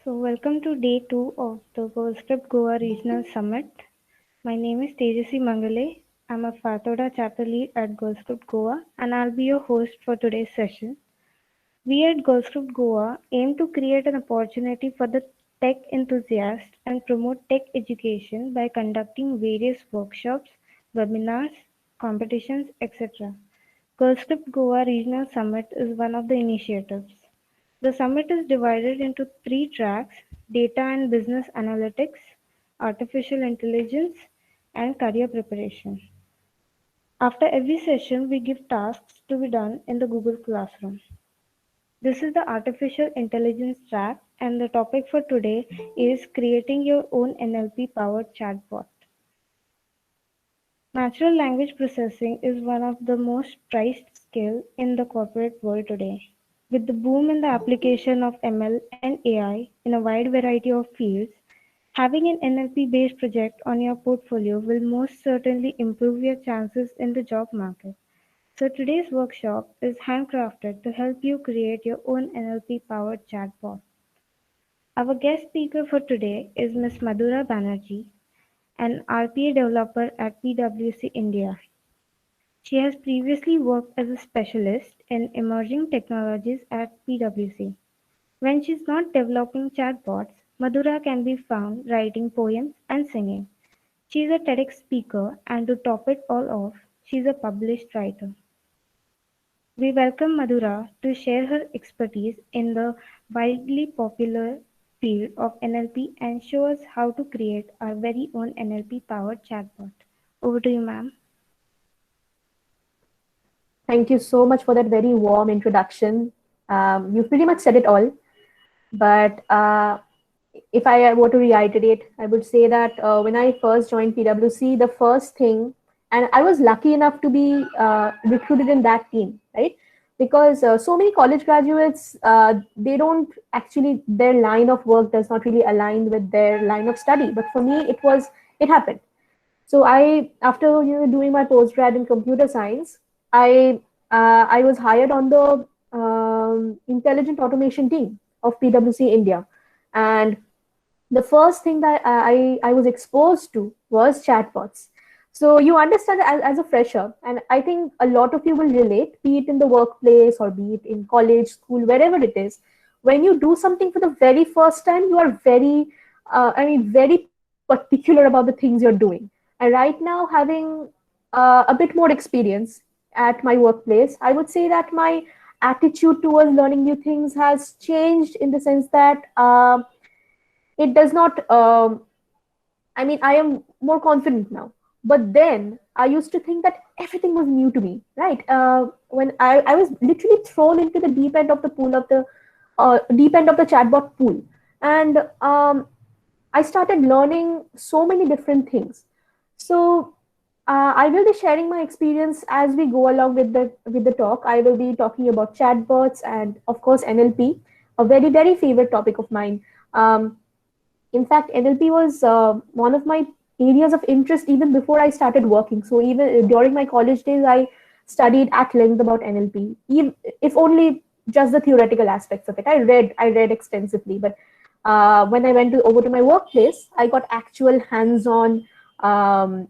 So, welcome to day 2 of the GoalScript Goa Regional Summit. My name is Tejasi Mangale. I'm a Fathoda chapter lead at GoalScript Goa and I'll be your host for today's session. We at GoalScript Goa aim to create an opportunity for the tech enthusiast and promote tech education by conducting various workshops, webinars, competitions, etc. GoalScript Goa Regional Summit is one of the initiatives. The summit is divided into three tracks: data and business analytics, artificial intelligence, and career preparation. After every session, we give tasks to be done in the Google Classroom. This is the artificial intelligence track, and the topic for today is creating your own NLP powered chatbot. Natural language processing is one of the most prized skills in the corporate world today. With the boom in the application of ML and AI in a wide variety of fields, having an NLP based project on your portfolio will most certainly improve your chances in the job market. So, today's workshop is handcrafted to help you create your own NLP powered chatbot. Our guest speaker for today is Ms. Madhura Banerjee, an RPA developer at PwC India. She has previously worked as a specialist in emerging technologies at PwC. When she's not developing chatbots, Madhura can be found writing poems and singing. She's a TEDx speaker, and to top it all off, she's a published writer. We welcome Madhura to share her expertise in the widely popular field of NLP and show us how to create our very own NLP powered chatbot. Over to you, ma'am. Thank you so much for that very warm introduction. You've pretty much said it all. But if I were to reiterate, I would say that when I first joined PwC, the first thing, and I was lucky enough to be recruited in that team, right? Because so many college graduates, they don't actually, their line of work does not really align with their line of study. But for me, it happened. So after doing my postgrad in computer science, I was hired on the intelligent automation team of PwC India, and the first thing that I was exposed to was chatbots. So you understand as a fresher, and I think a lot of you will relate, be it in the workplace or be it in college, school, wherever it is. When you do something for the very first time, you are very particular about the things you're doing. And right now, having a bit more experience at my workplace, I would say that my attitude towards learning new things has changed in the sense that it does not I am more confident now. But then I used to think that everything was new to me, right? When I was literally thrown into the deep end of the pool of the deep end of the chatbot pool. And I started learning so many different things. So I will be sharing my experience as we go along with the talk. I will be talking about chatbots and of course NLP, a very favorite topic of mine. In fact, NLP was one of my areas of interest even before I started working. So even during my college days, I studied at length about NLP, if only just the theoretical aspects of it. I read extensively, but when I went over to my workplace, I got actual hands-on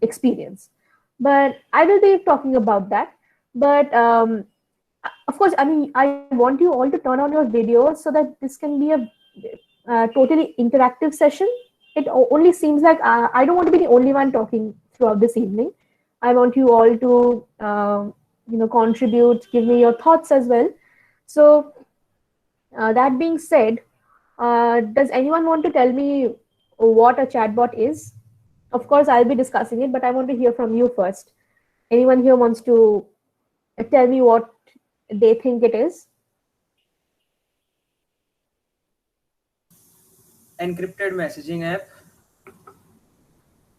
experience. But I will be talking about that. But of course, I want you all to turn on your videos so that this can be a totally interactive session. It only seems like I don't want to be the only one talking throughout this evening. I want you all to contribute, give me your thoughts as well. So that being said, does anyone want to tell me what a chatbot is? Of course, I'll be discussing it, but I want to hear from you first. Anyone here wants to tell me what they think it is? Encrypted messaging app.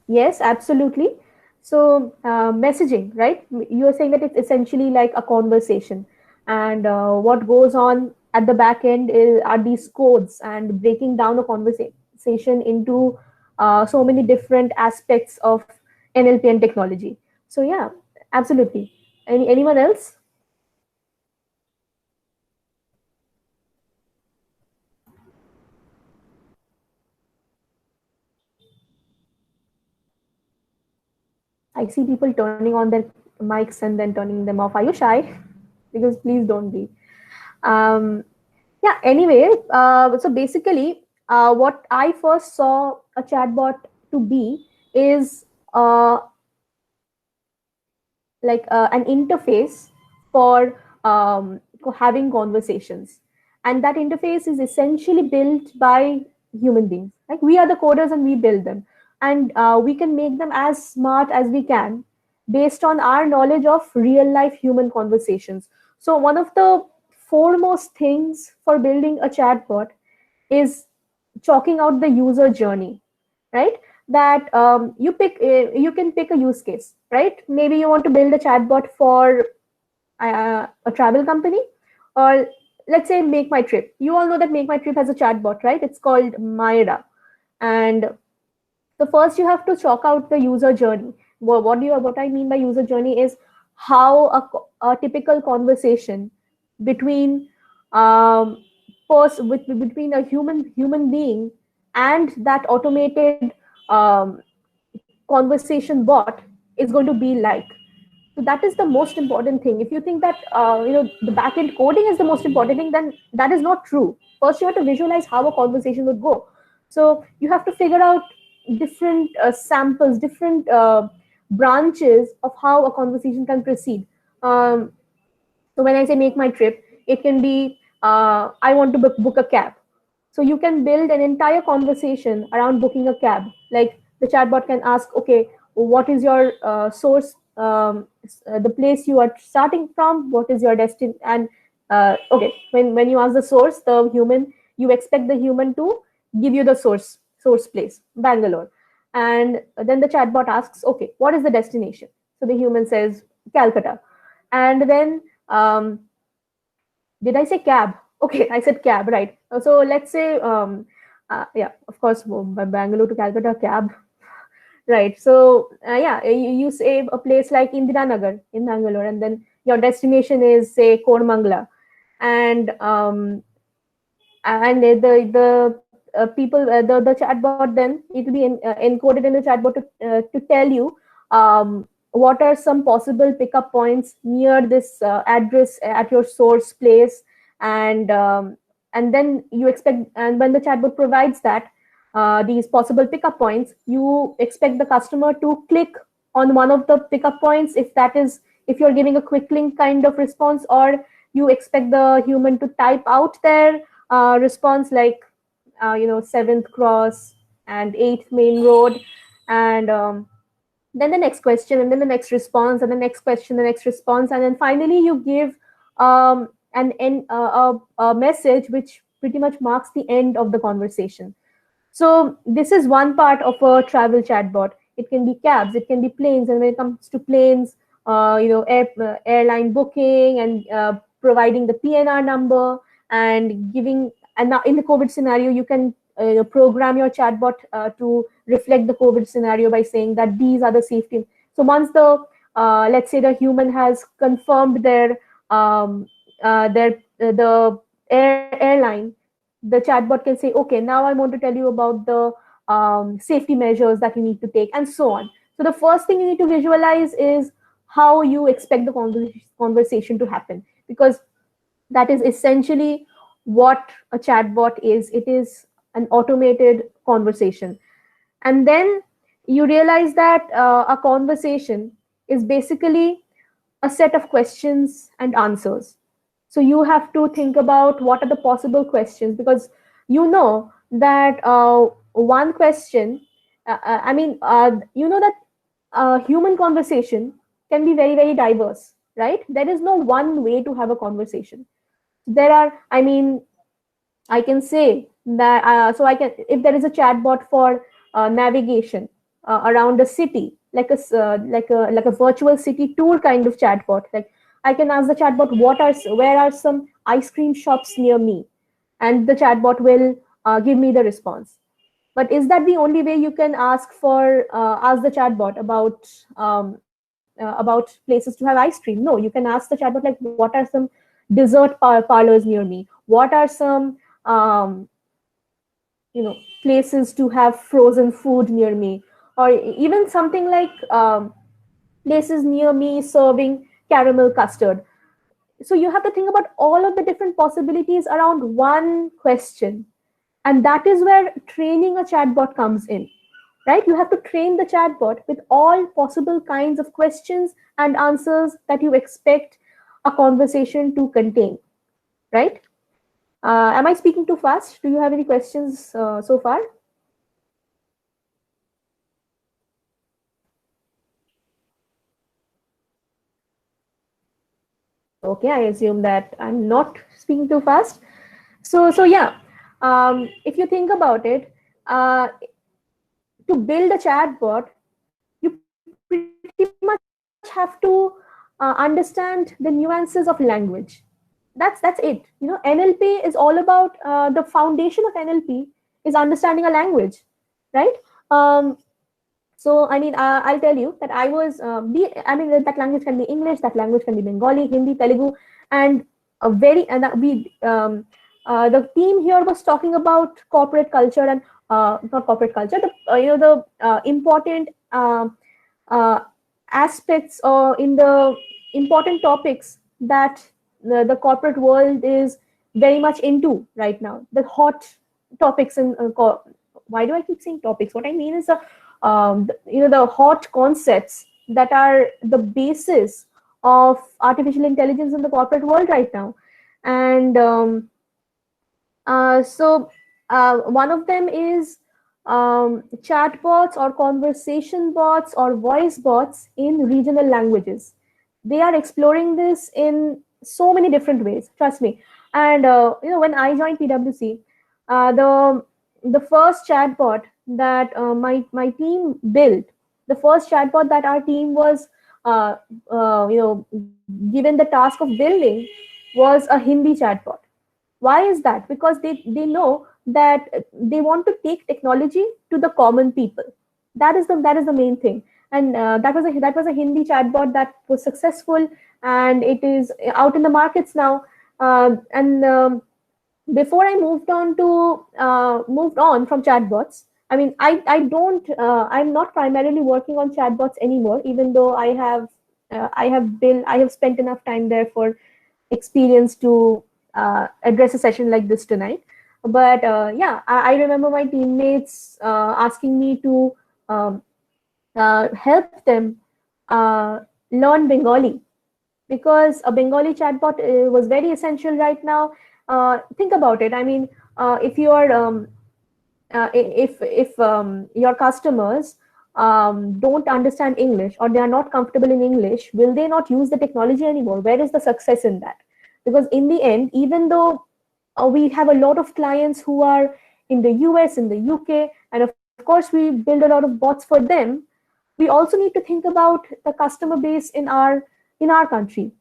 Yes, absolutely. So messaging, right? You're saying that it's essentially like a conversation, and what goes on at the back end are these codes and breaking down a conversation into so many different aspects of NLP and technology. So yeah, absolutely. Anyone else? I see people turning on their mics and then turning them off. Are you shy? Because please don't be. Um, yeah. Anyway, so basically, what I first saw a chatbot to be is like an interface for having conversations, and that interface is essentially built by human beings. Like, we are the coders and we build them, and we can make them as smart as we can based on our knowledge of real life human conversations. So one of the foremost things for building a chatbot is chalking out the user journey, right? That you can pick a use case, right? Maybe you want to build a chatbot for a travel company, or let's say Make My Trip. You all know that Make My Trip has a chatbot, right? It's called Myra. And so first you have to chalk out the user journey. What I mean by user journey is how a typical conversation between between a human being and that automated um, conversation bot is going to be like. So that is the most important thing. If you think that the backend coding is the most important thing, then that is not true. First, you have to visualize how a conversation would go. So you have to figure out different samples, different branches of how a conversation can proceed. Um, so when I say Make My Trip, it can be I want to book a cab. So you can build an entire conversation around booking a cab. Like, the chatbot can ask, okay, what is your source, the place you are starting from, what is your destination, and okay, when you ask the source, you expect the human to give you the source place, Bangalore, and then the chatbot asks, okay, what is the destination? So the human says Calcutta, and then did I say cab? Okay, I said cab, right? So let's say, yeah, of course, Bangalore to Calcutta cab, right? So yeah, you say a place like Indiranagar in Bangalore, and then your destination is, say, Kormangla, and the people the chatbot, then it will be encoded in the chatbot to tell you what are some possible pickup points near this address at your source place, and then you expect, and when the chatbot provides that these possible pickup points, you expect the customer to click on one of the pickup points, if you're giving a quick link kind of response, or you expect the human to type out their response, like 7th cross and 8th main road, and then the next question, and then the next response, and the next question, the next response, and then finally you give a message which pretty much marks the end of the conversation. So this is one part of a travel chatbot. It can be cabs, it can be planes, and when it comes to planes, airline booking, and providing the PNR number, and giving. And now in the COVID scenario, you can program your chatbot to reflect the COVID scenario by saying that these are the safety. So once let's say the human has confirmed the airline, the chatbot can say, okay, now I want to tell you about the safety measures that you need to take, and so on. So the first thing you need to visualize is how you expect the conversation to happen, because that is essentially what a chatbot is. It is an automated conversation. And then you realize that a conversation is basically a set of questions and answers. So you have to think about what are the possible questions, because you know that one question, you know that human conversation can be very, very diverse, right? There is no one way to have a conversation. There are, I can say that, so I can, if there is a chatbot for navigation around a city, like a virtual city tour kind of chatbot, like I can ask the chatbot, where are some ice cream shops near me, and the chatbot will give me the response. But is that the only way you can ask the chatbot about places to have ice cream? No, you can ask the chatbot, like, what are some dessert parlors near me? What are some places to have frozen food near me? Or even something like place is near me serving caramel custard. So you have to think about all of the different possibilities around one question. And that is where training a chatbot comes in, right? You have to train the chatbot with all possible kinds of questions and answers that you expect a conversation to contain, right? Am I speaking too fast? Do you have any questions so far? Okay, I assume that I'm not speaking too fast. So yeah, if you think about it, to build a chatbot, you pretty much have to understand the nuances of language. That's it. NLP is all about the foundation of NLP is understanding a language, right? Um, so I mean, I'll tell you that I was I mean that language can be English, that language can be Bengali, Hindi, Telugu, and a very and that we the team here was talking about corporate culture and not corporate culture, the the important uh, aspects or in the important topics that the corporate world is very much into right now. The hot topics in why do I keep saying topics? What I mean is the hot concepts that are the basis of artificial intelligence in the corporate world right now. And one of them is chatbots or conversation bots or voice bots in regional languages. They are exploring this in so many different ways. Trust me. And when I joined PwC, the first chatbot that my team built, the first chatbot that our team was given the task of building was a Hindi chatbot. Why is that? Because they know that they want to take technology to the common people. That is the main thing. And that was a Hindi chatbot that was successful, and it is out in the markets now. And Before I moved on from chatbots, I mean, I'm not primarily working on chatbots anymore, even though I have spent enough time there for experience to address a session like this tonight. But yeah, I remember my teammates asking me to help them learn Bengali, because a Bengali chatbot was very essential right now. Think about it. I mean, if you are if your customers don't understand English, or they are not comfortable in English, will they not use the technology anymore? Where is the success in that? Because in the end, even though we have a lot of clients who are in the US, in the UK, and of course we build a lot of bots for them, we also need to think about the customer base in our country,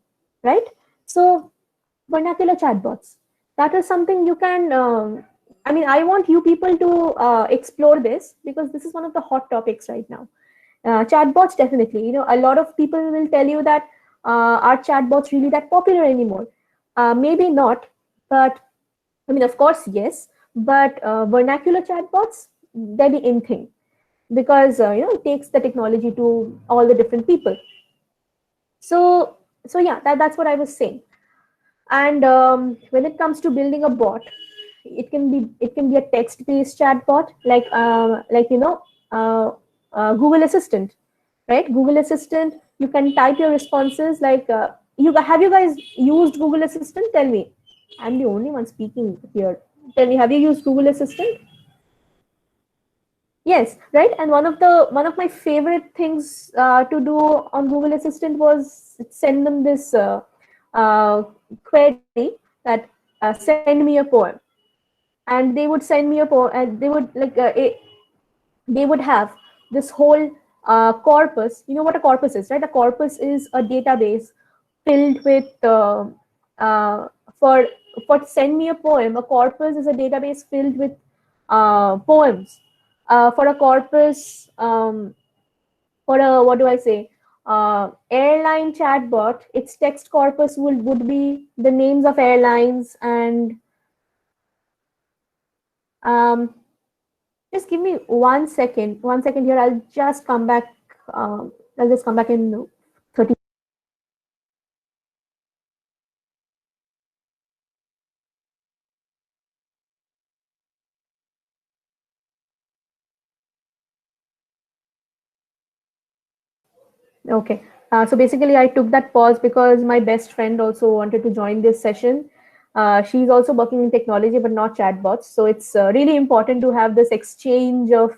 right? So vernacular chatbots, that is something you can I mean, I want you people to explore this, because this is one of the hot topics right now. Chatbots, definitely, a lot of people will tell you that are chatbots really that popular anymore? Maybe not, but I mean, of course, yes, but vernacular chatbots, they're the in thing, because it takes the technology to all the different people. So yeah, that's what I was saying. And when it comes to building a bot, it can be a text-based chatbot, Google Assistant, right? Google Assistant, you can type your responses like have you guys used Google Assistant? Tell me. I'm the only one speaking here. Tell me, have you used Google Assistant? Yes, right. And one of my favorite things to do on Google Assistant was send them this query that send me a poem, and they would send me a poem, and they would have this whole corpus. You know what a corpus is, right? A corpus is a database filled with uh, for send me a poem. A corpus is a database filled with poems. For a corpus, for a, what do I say, airline chatbot, its text corpus would be the names of airlines. And just give me 1 second here. I'll just come back. I'll just come back in Okay. So basically, I took that pause because my best friend also wanted to join this session. She's also working in technology, but not chatbots. So it's really important to have this exchange of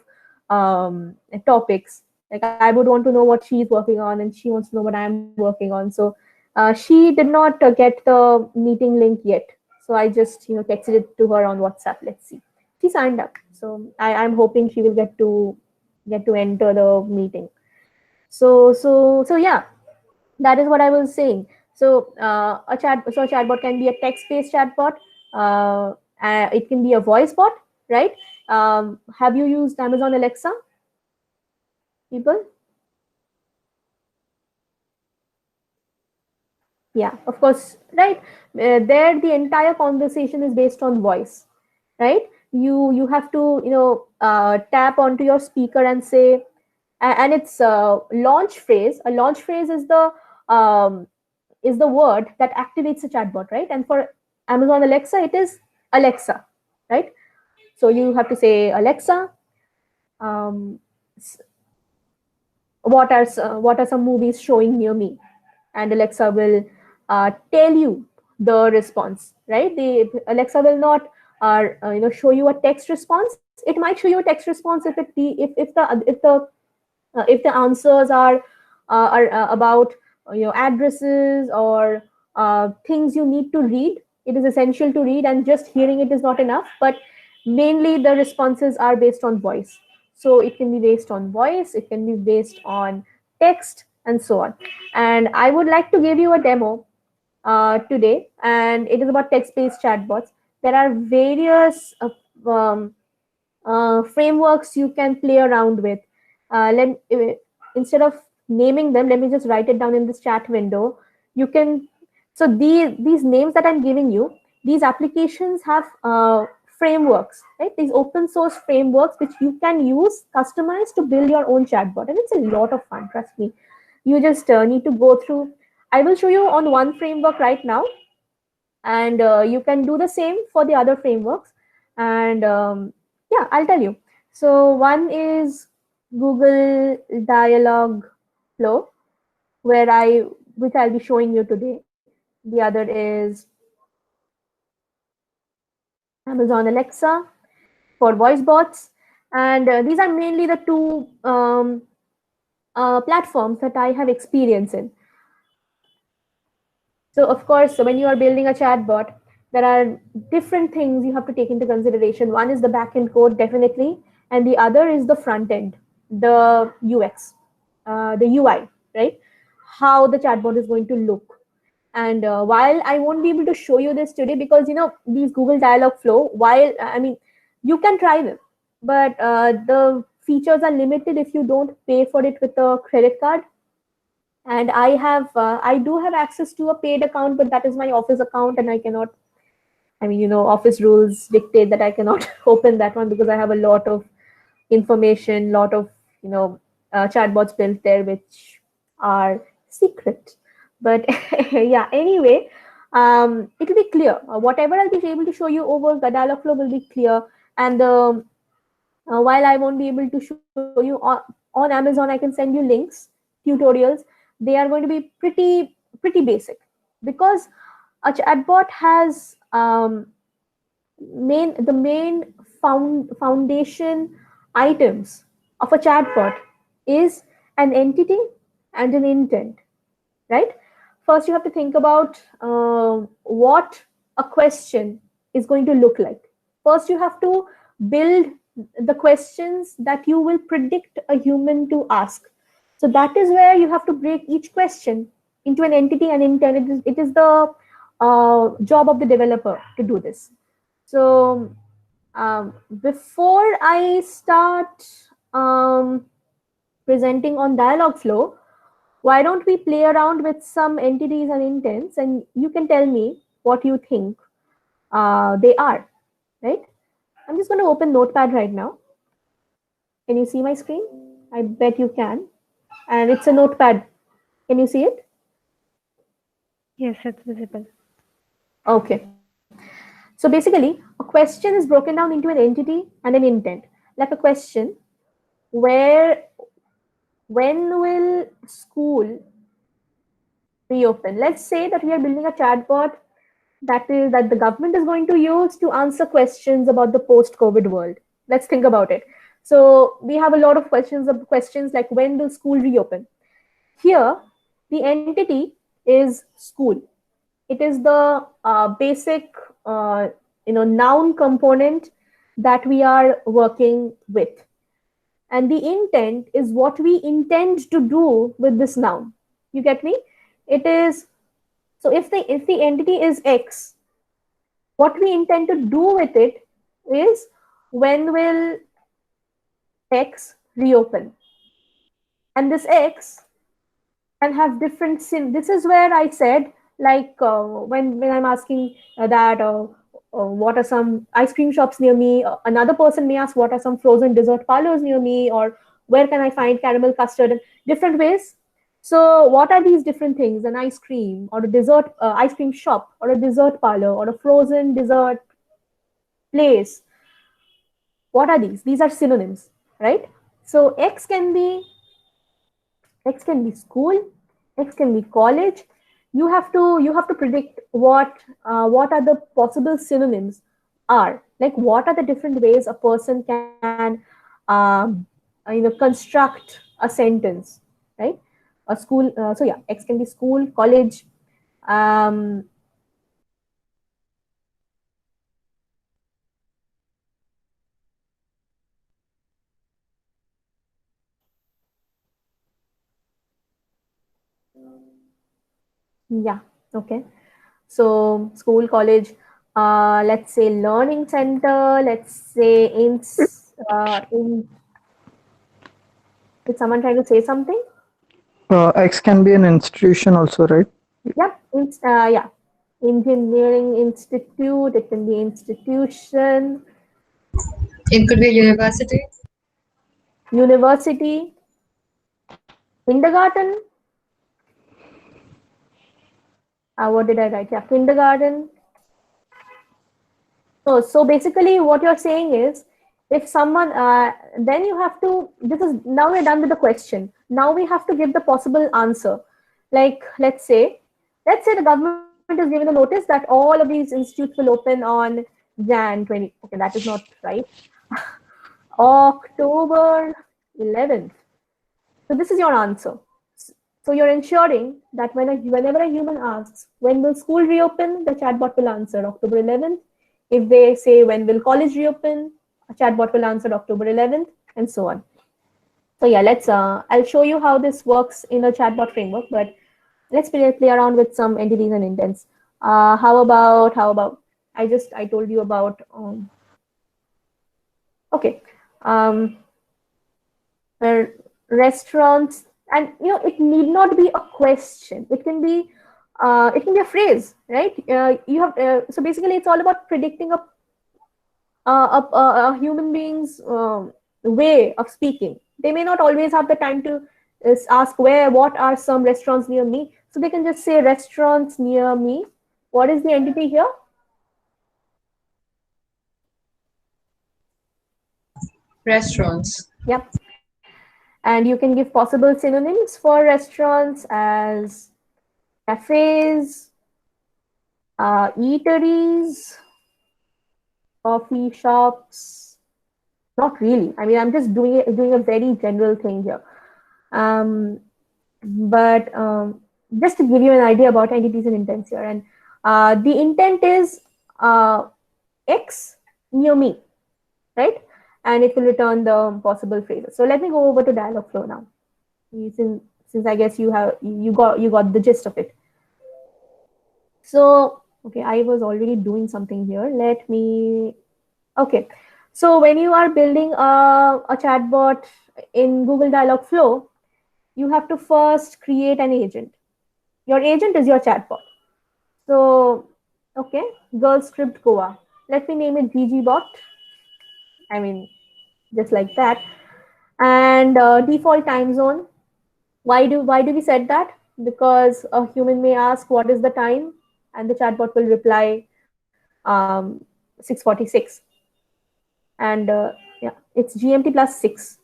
topics. Like I would want to know what she's working on, and she wants to know what I'm working on. So she did not get the meeting link yet. So I just texted it to her on WhatsApp. Let's see. She signed up. So I'm hoping she will get to enter the meeting. So yeah, that is what I was saying. So a chatbot can be a text-based chatbot. It can be a voice bot, right? Have you used Amazon Alexa, people? Yeah, of course, right. There, the entire conversation is based on voice, right? You have to tap onto your speaker and say, and it's a launch phrase. A launch phrase is the word that activates a chatbot, right? And for Amazon Alexa, it is Alexa, right? So you have to say, Alexa, um, what are some movies showing near me, and Alexa will tell you the response, right? The Alexa will not show you a text response. It might show you a text response if the answers are about addresses or things you need to read. It is essential to read, and just hearing it is not enough. But mainly the responses are based on voice. So it can be based on voice, it can be based on text, and so on. And I would like to give you a demo today, and it is about text-based chatbots. There are various frameworks you can play around with. Instead of naming them, let me just write it down in this chat window. You can, so these names that I'm giving you, these applications have frameworks, right? These open source frameworks which you can use, customize to build your own chatbot, and it's a lot of fun. Trust me. You just need to go through. I will show you on one framework right now, and you can do the same for the other frameworks. And yeah, I'll tell you. So one is Google Dialogflow, where which I'll be showing you today. The other is Amazon Alexa for voice bots, and these are mainly the two platforms that I have experience in. So of course, when you are building a chatbot, there are different things you have to take into consideration. One is the backend code, definitely, and the other is the front end, the UX, the UI, right? How the chatbot is going to look. And while I won't be able to show you this today, because these Google Dialogflow, while I mean, you can try them, but the features are limited if you don't pay for it with a credit card. And I do have access to a paid account, but that is my office account, and I cannot, office rules dictate that I cannot open that one, because I have a lot of information, lot of chatbots built there which are secret. But yeah, anyway, it will be clear. Whatever I'll be able to show you over the Dialogflow will be clear. And while I won't be able to show you on Amazon, I can send you links, tutorials. They are going to be pretty basic, because a chatbot has the main foundation items of a chatbot is an entity and an intent, right? First, you have to think about what a question is going to look like. First, you have to build the questions that you will predict a human to ask. So that is where you have to break each question into an entity and intent. It is the job of the developer to do this. So before I start presenting on Dialogflow, why don't we play around with some entities and intents, and you can tell me what you think they are, right? I'm just going to open Notepad right now. Can you see my screen? I bet you can. And it's a Notepad. Can you see it? Yes, it's visible. Okay. So basically, a question is broken down into an entity and an intent. Like a question where when will school reopen? Let's say that we are building a chatbot that the government is going to use to answer questions about the post-COVID world. Let's think about it. So we have a lot of questions like when will school reopen? Here, the entity is school. It is the basic noun component that we are working with. And the intent is what we intend to do with this noun. You get me? It is so if the entity is X, what we intend to do with it is when will X reopen? And this X can have different this is where I said, like when I'm asking that what are some ice cream shops near me, another person may ask what are some frozen dessert parlors near me, or where can I find caramel custard in different ways. So what are these different things? An ice cream or a dessert ice cream shop or a dessert parlor or a frozen dessert place. What are these? These are synonyms, right? So X can be school, X can be college. You have to predict what are the possible synonyms are. Like what are the different ways a person can construct a sentence, right? A school. So yeah, X can be school, college. Um, yeah. Okay. So school, college, let's say learning center, let's say is someone trying to say something? X can be an institution also, right? Yep, yeah. Engineering institute, it can be institution, It could be a university. university, kindergarten. What did I write? Yeah, kindergarten. So basically what you're saying is if someone, then you have to, now we're done with the question. Now we have to give the possible answer. Like, let's say the government is giving a notice that all of these institutes will open on Jan 20. Okay, that is not right. October 11th. So this is your answer. So you're ensuring that whenever a human asks, when will school reopen, the chatbot will answer October 11th. If they say, when will college reopen, a chatbot will answer October 11th, and so on. So yeah, I'll show you how this works in a chatbot framework, but let's play around with some entities and intents. How about, I told you about, okay. Restaurants, and it need not be a question. It can be a phrase, right? You have so basically it's all about predicting a human being's way of speaking. They may not always have the time to ask what are some restaurants near me, so they can just say restaurants near me. What is the entity here? Restaurants. Yep. And you can give possible synonyms for restaurants as cafes, eateries, coffee shops. Not really. I mean, I'm just doing a very general thing here. But just to give you an idea about entities and intents here, and the intent is X near me, right? And it will return the possible phrases. So let me go over to Dialogflow now. Since I guess you got the gist of it. So okay, I was already doing something here. Okay. So when you are building a chatbot in Google Dialogflow, you have to first create an agent. Your agent is your chatbot. So okay, Girl Script Goa. Let me name it GGBot. I mean, just like that. And default time zone. Why do we set that? Because a human may ask what is the time, and the chatbot will reply 6:46. And yeah, it's GMT plus 6.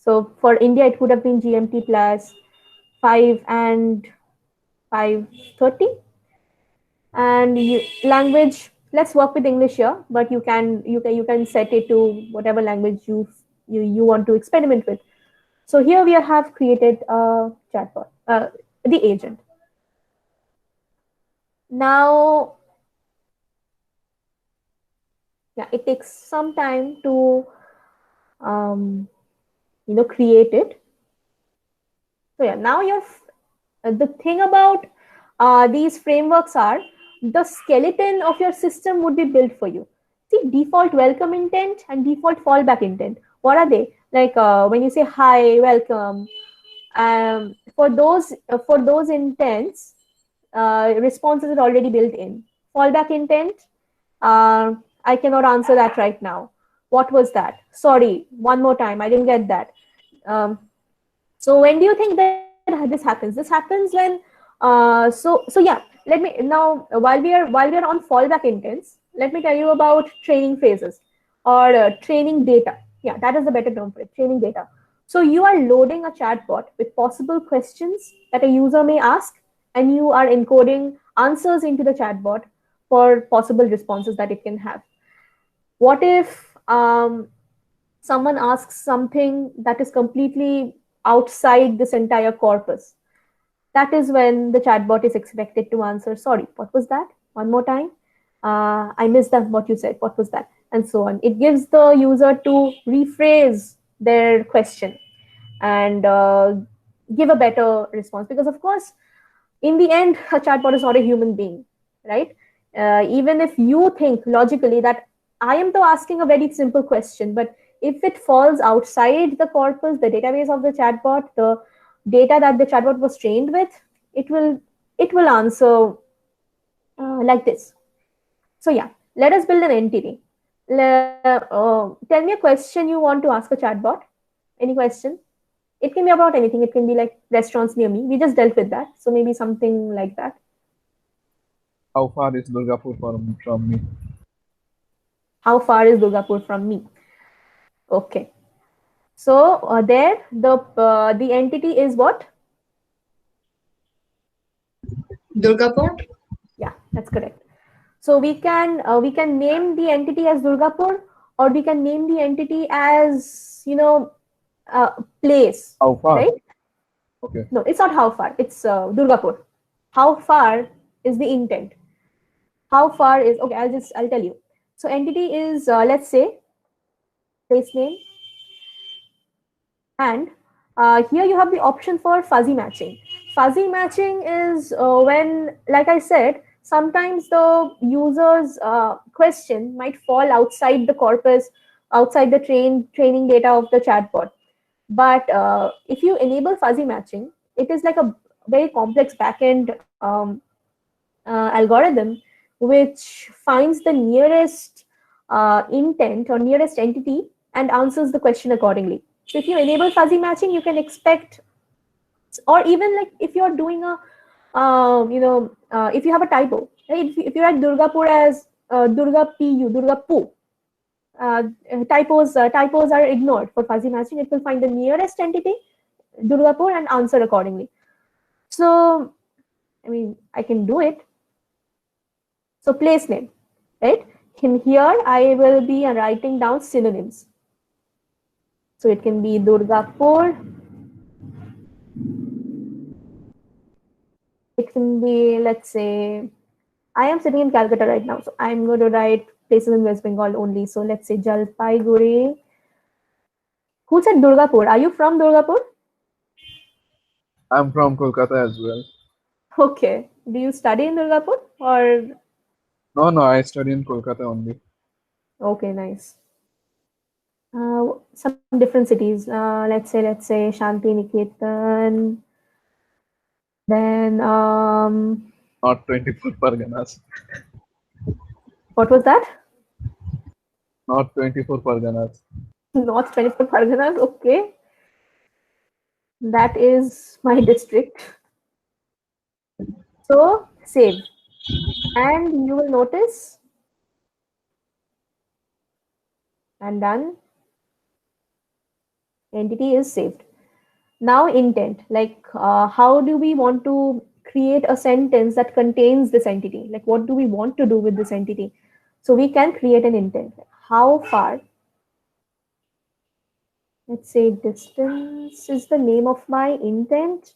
So for India, it would have been GMT plus 5 and 5:30. And language, let's work with English here, but you can set it to whatever language you want to experiment with. So here we have created a chatbot, the agent. Now, yeah, it takes some time to create it. So yeah, now the thing about these frameworks are the skeleton of your system would be built for you. See, default welcome intent and default fallback intent. What are they? Like when you say hi, welcome, for those intents, responses are already built in. Fallback intent, I cannot answer that right now. What was that? Sorry, one more time, I didn't get that. So when do you think that this happens? This happens when so yeah. Let me now, while we are on fallback intents, let me tell you about training phases or training data. Yeah, that is the better term for it. Training data. So you are loading a chatbot with possible questions that a user may ask, and you are encoding answers into the chatbot for possible responses that it can have. What if someone asks something that is completely outside this entire corpus? That is when the chatbot is expected to answer, sorry, what was that? One more time. I missed that, what you said. What was that? And so on. It gives the user to rephrase their question and give a better response. Because, of course, in the end, a chatbot is not a human being, right? Even if you think logically that I am though asking a very simple question, but if it falls outside the corpus, the database of the chatbot, the data that the chatbot was trained with, it will answer like this. So yeah, let us build an entity. Tell me a question you want to ask a chatbot. Any question? It can be about anything. It can be like restaurants near me. We just dealt with that. So maybe something like that. How far is Durgapur from me? How far is Durgapur from me? Okay. So there, the entity is what? Durgapur? Yeah, that's correct. So we can name the entity as Durgapur, or we can name the entity as place. How far? Right? Okay. No, it's not how far. It's Durgapur. How far is the intent? How far is, okay? I'll tell you. So entity is let's say place name, and here you have the option for fuzzy matching. Fuzzy matching is when, like I said, sometimes the user's question might fall outside the corpus, outside the training data of the chatbot. But if you enable fuzzy matching, it is like a very complex backend algorithm which finds the nearest intent or nearest entity and answers the question accordingly. So if you enable fuzzy matching, you can expect, or even like if you're doing a, if you have a typo, right? If you write Durgapur as Durga Pu, Durga Pu, typos are ignored for fuzzy matching. It will find the nearest entity, Durgapur, and answer accordingly. So, I mean, I can do it. So place name, right? In here, I will be writing down synonyms. So it can be Durgapur. It can be, let's say, I am sitting in Calcutta right now, so I'm going to write places in West Bengal only. So let's say Jalpaiguri. Who said Durgapur? Are you from Durgapur? I'm from Kolkata as well. Okay. Do you study in Durgapur or? No, I study in Kolkata only. Okay, nice. Some different cities. Let's say Shanti Niketan. Then Not 24 Parganas. what was that? Not 24 Parganas. North 24 Parganas. Okay, that is my district. So save, and you will notice, and done. Entity is saved. Now intent, like how do we want to create a sentence that contains this entity? Like what do we want to do with this entity? So we can create an intent. How far? Let's say distance is the name of my intent.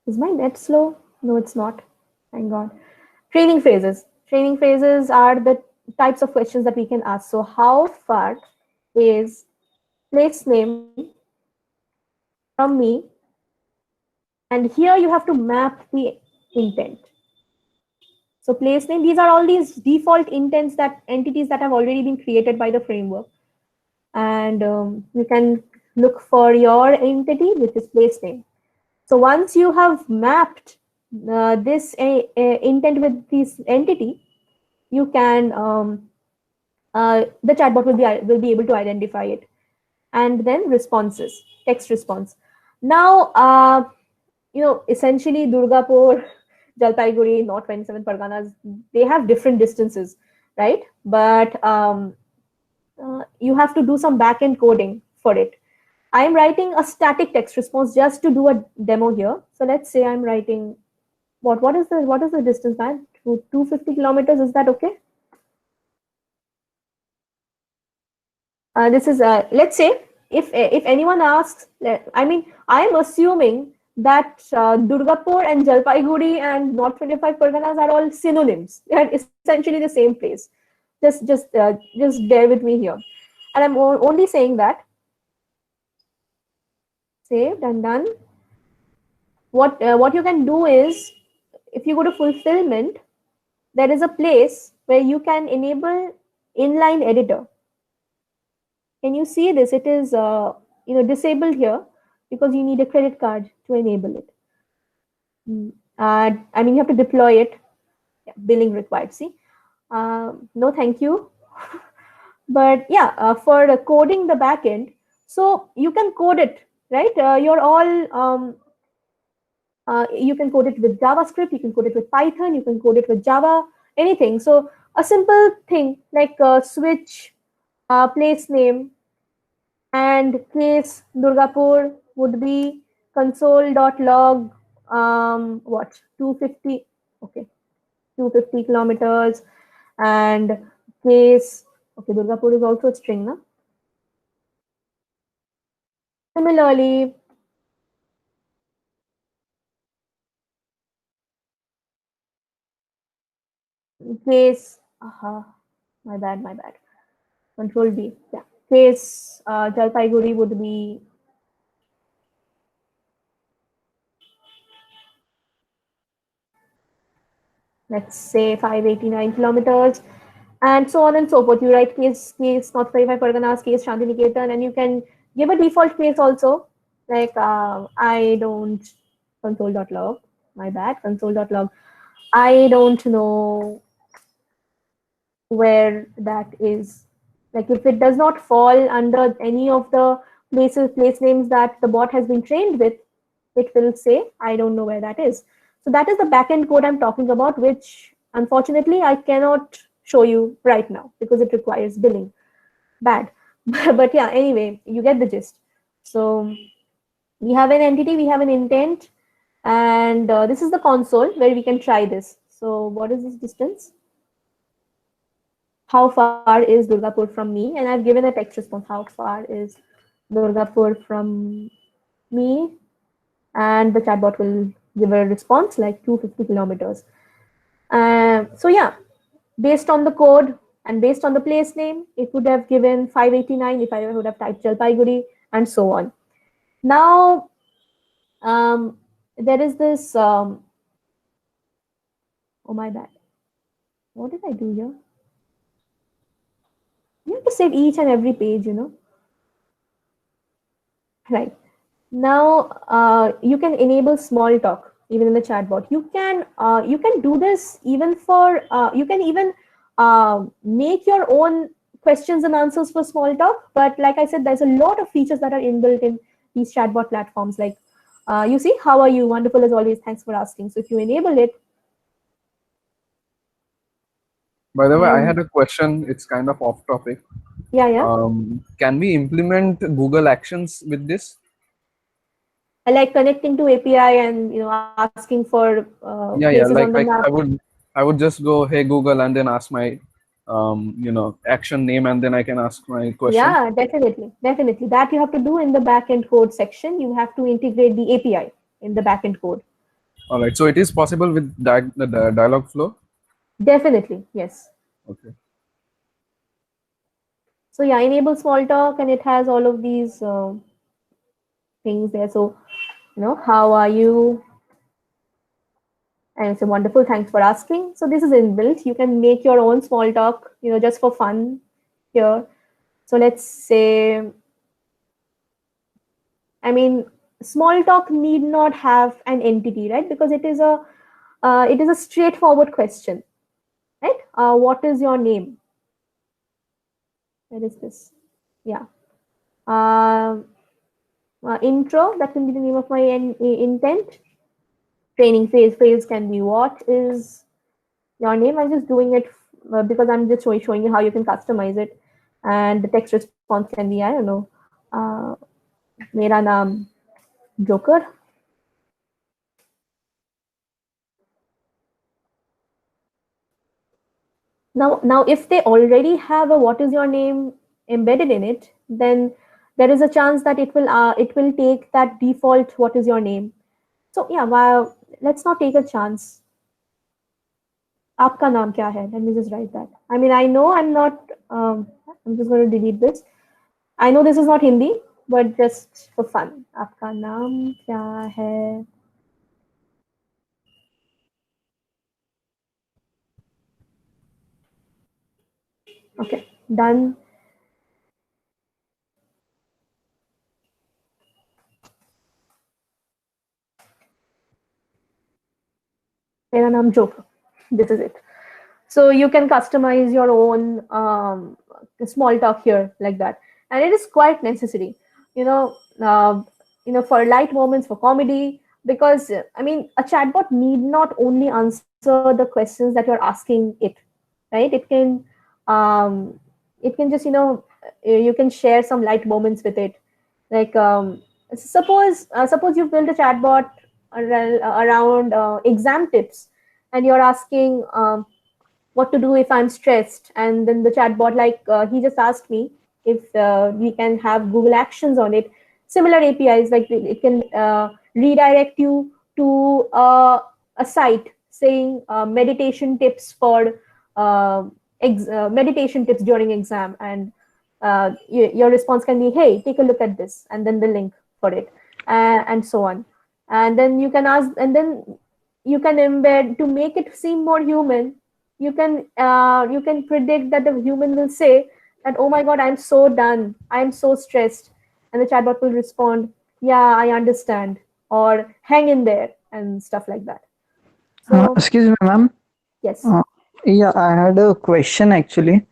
Is my net slow? No, it's not. Thank God. Training phrases. Training phrases are the types of questions that we can ask. So how far is place name from me? And here you have to map the intent. So place name, these are all these default intents, that entities that have already been created by the framework. And you can look for your entity, which is place name. So once you have mapped this intent with this entity, you can the chatbot will be able to identify it. And then responses, text response. Now essentially Durgapur, Jalpaiguri, North 27 Parganas, they have different distances, right? But you have to do some backend coding for it. I'm writing a static text response just to do a demo here. So let's say I'm writing what is the distance, man? 250 kilometers. Is that okay? This is let's say if anyone asks, I mean, I'm assuming that Durgapur and Jalpaiguri and North 25 Parganas are all synonyms. They are essentially the same place. Just bear with me here. And I'm only saying that saved and done. What you can do is, if you go to fulfillment, there is a place where you can enable inline editor. Can you see this? It is disabled here because you need a credit card to enable it. I mean, you have to deploy it. Yeah, billing required. See, no, thank you. But yeah, for coding the backend, so you can code it, right? You're all you can code it with JavaScript, you can code it with Python, you can code it with Java, anything. So a simple thing like switch place name and case Durgapur would be console.log what 250, okay, 250 kilometers, and case, okay, Durgapur is also a string, na? Similarly, case, my bad, control B, yeah, case Jalpaiguri would be let's say 589 kilometers, and so on and so forth. You write case North 25 Parganas, case Shantiniketan, and you can give a default case also, like I don't console.log, my bad, console.log. I don't know where that is. Like if it does not fall under any of the place names that the bot has been trained with, it will say, I don't know where that is. So that is the backend code I'm talking about, which unfortunately I cannot show you right now because it requires billing. Bad. But yeah, anyway, you get the gist. So we have an entity, we have an intent, and this is the console where we can try this. So what is this distance? How far is Durgapur from me? And I've given a text response. How far is Durgapur from me? And the chatbot will give a response like 250 kilometers. So yeah, based on the code and based on the place name, it would have given 589 if I would have typed Jalpaiguri, and so on. Now, there is this, oh my bad. What did I do here? You have to save each and every page, Right. Now, you can enable small talk even in the chatbot. You can do this even for, you can even make your own questions and answers for small talk. But like I said, there's a lot of features that are inbuilt in these chatbot platforms. Like, you see, how are you? Wonderful as always. Thanks for asking. So if you enable it, By the way, I And had a question. It's kind of off topic. yeah. Can we implement Google Actions with this? I like connecting to API and asking for Yeah, places yeah. on the Like map. I would just go, hey Google, and then ask my, action name, and then I can ask my question. Yeah, definitely. That you have to do in the backend code section. You have to integrate the API in the backend code. All right. So it is possible with the dialog flow. Definitely, yes. Okay. So yeah, enable small talk, and it has all of these things there. So how are you? And it's a wonderful. Thanks for asking. So this is inbuilt. You can make your own small talk, just for fun here. So let's say, I mean, small talk need not have an entity, right? Because it is a straightforward question, right? What is your name? Where is this? Yeah. Uh, Intro, that can be the name of my intent. Training phrase can be what is your name. I'm just doing it because I'm just showing you how you can customize it. And the text response can be, I don't know, Mera naam Joker. Now, if they already have a what is your name embedded in it, then there is a chance that it will take that default what is your name. So yeah, well, let's not take a chance. आपका नाम क्या है? Let me just write that. I mean, I know I'm not. I'm just going to delete this. I know this is not Hindi, but just for fun. आपका नाम क्या है? Okay, done. मेरा नाम Joker. This is it. So you can customize your own small talk here like that, and it is quite necessary. You know, uh, for light moments, for comedy, because I mean, a chatbot need not only answer the questions that you're asking it, right? Um, it can just you can share some light moments with it, like suppose you've built a chatbot around exam tips, and you're asking. What to do if I'm stressed. And then the chatbot, like he just asked me if we can have Google Actions on it. Similar APIs, like it can redirect you to a site saying meditation tips for meditation tips during exam, and your response can be, hey, take a look at this, and then the link for it, and so on. And then you can ask, and then you can embed to make it seem more human. You can predict that the human will say that, oh my god, I'm so done, I'm so stressed, and the chatbot will respond, yeah, I understand, or hang in there, and stuff like that. So Excuse me, ma'am. yes. Yeah, I had a question actually.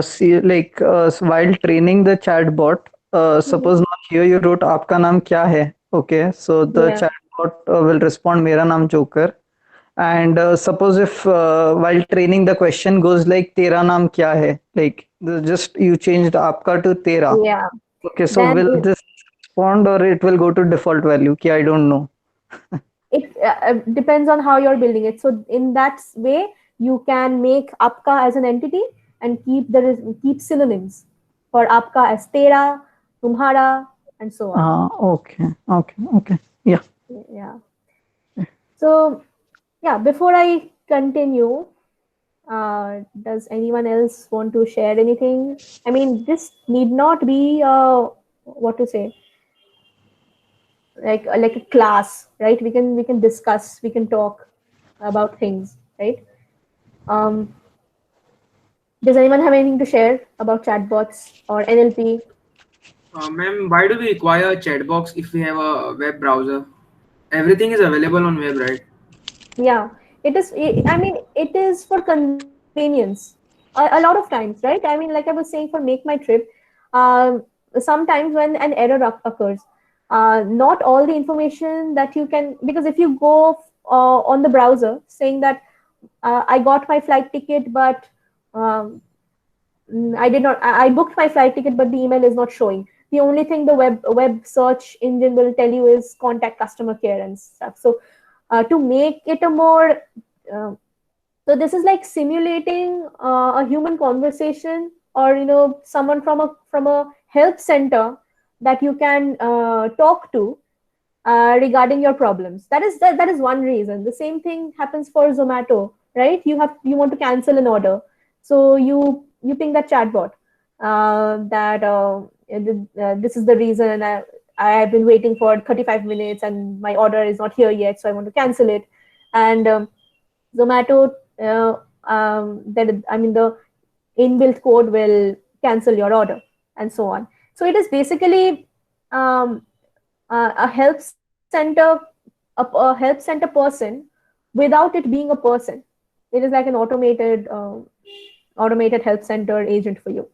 See, like while training the chatbot, Mhm. suppose now here you wrote "आपका नाम क्या है?" Okay, so the Yeah. chatbot will respond "मेरा नाम Joker." And suppose if while training the question goes like "तेरा नाम क्या है?" Like just you changed "आपका" to "तेरा." Yeah. Okay, so Then will this respond or it will go to default value? Ki I don't know. it depends on how you're building it. So in that way, you can make apka as an entity and keep synonyms for apka as tera, tumhara, and so on. Okay. Yeah. Yeah. So yeah, before I continue, does anyone else want to share anything? I mean, this need not be what to say, like a class, right? We can discuss, we can talk about things, right? Um, does anyone have anything to share about chatbots or NLP? Ma'am, why do we require a chat box if we have a web browser? Everything is available on web, right? Yeah, it is. I mean, it is for convenience. A lot of times, right? I mean, like I was saying, for Make My Trip, um, sometimes when an error occurs, not all the information that you can, because if you go on the browser saying that I got my flight ticket, but I did not. I booked my flight ticket, but the email is not showing. The only thing the web search engine will tell you is contact customer care and stuff. So to make it a more so this is like simulating a human conversation, or someone from a help center that you can talk to regarding your problems. That is one reason. The same thing happens for Zomato, right? You want to cancel an order, so you ping that chatbot that this is the reason I have been waiting for 35 minutes and my order is not here yet, so I want to cancel it. And Zomato, the inbuilt code will cancel your order and so on. So it is basically a help center, a help center person without it being a person. It is like an automated help center agent for you.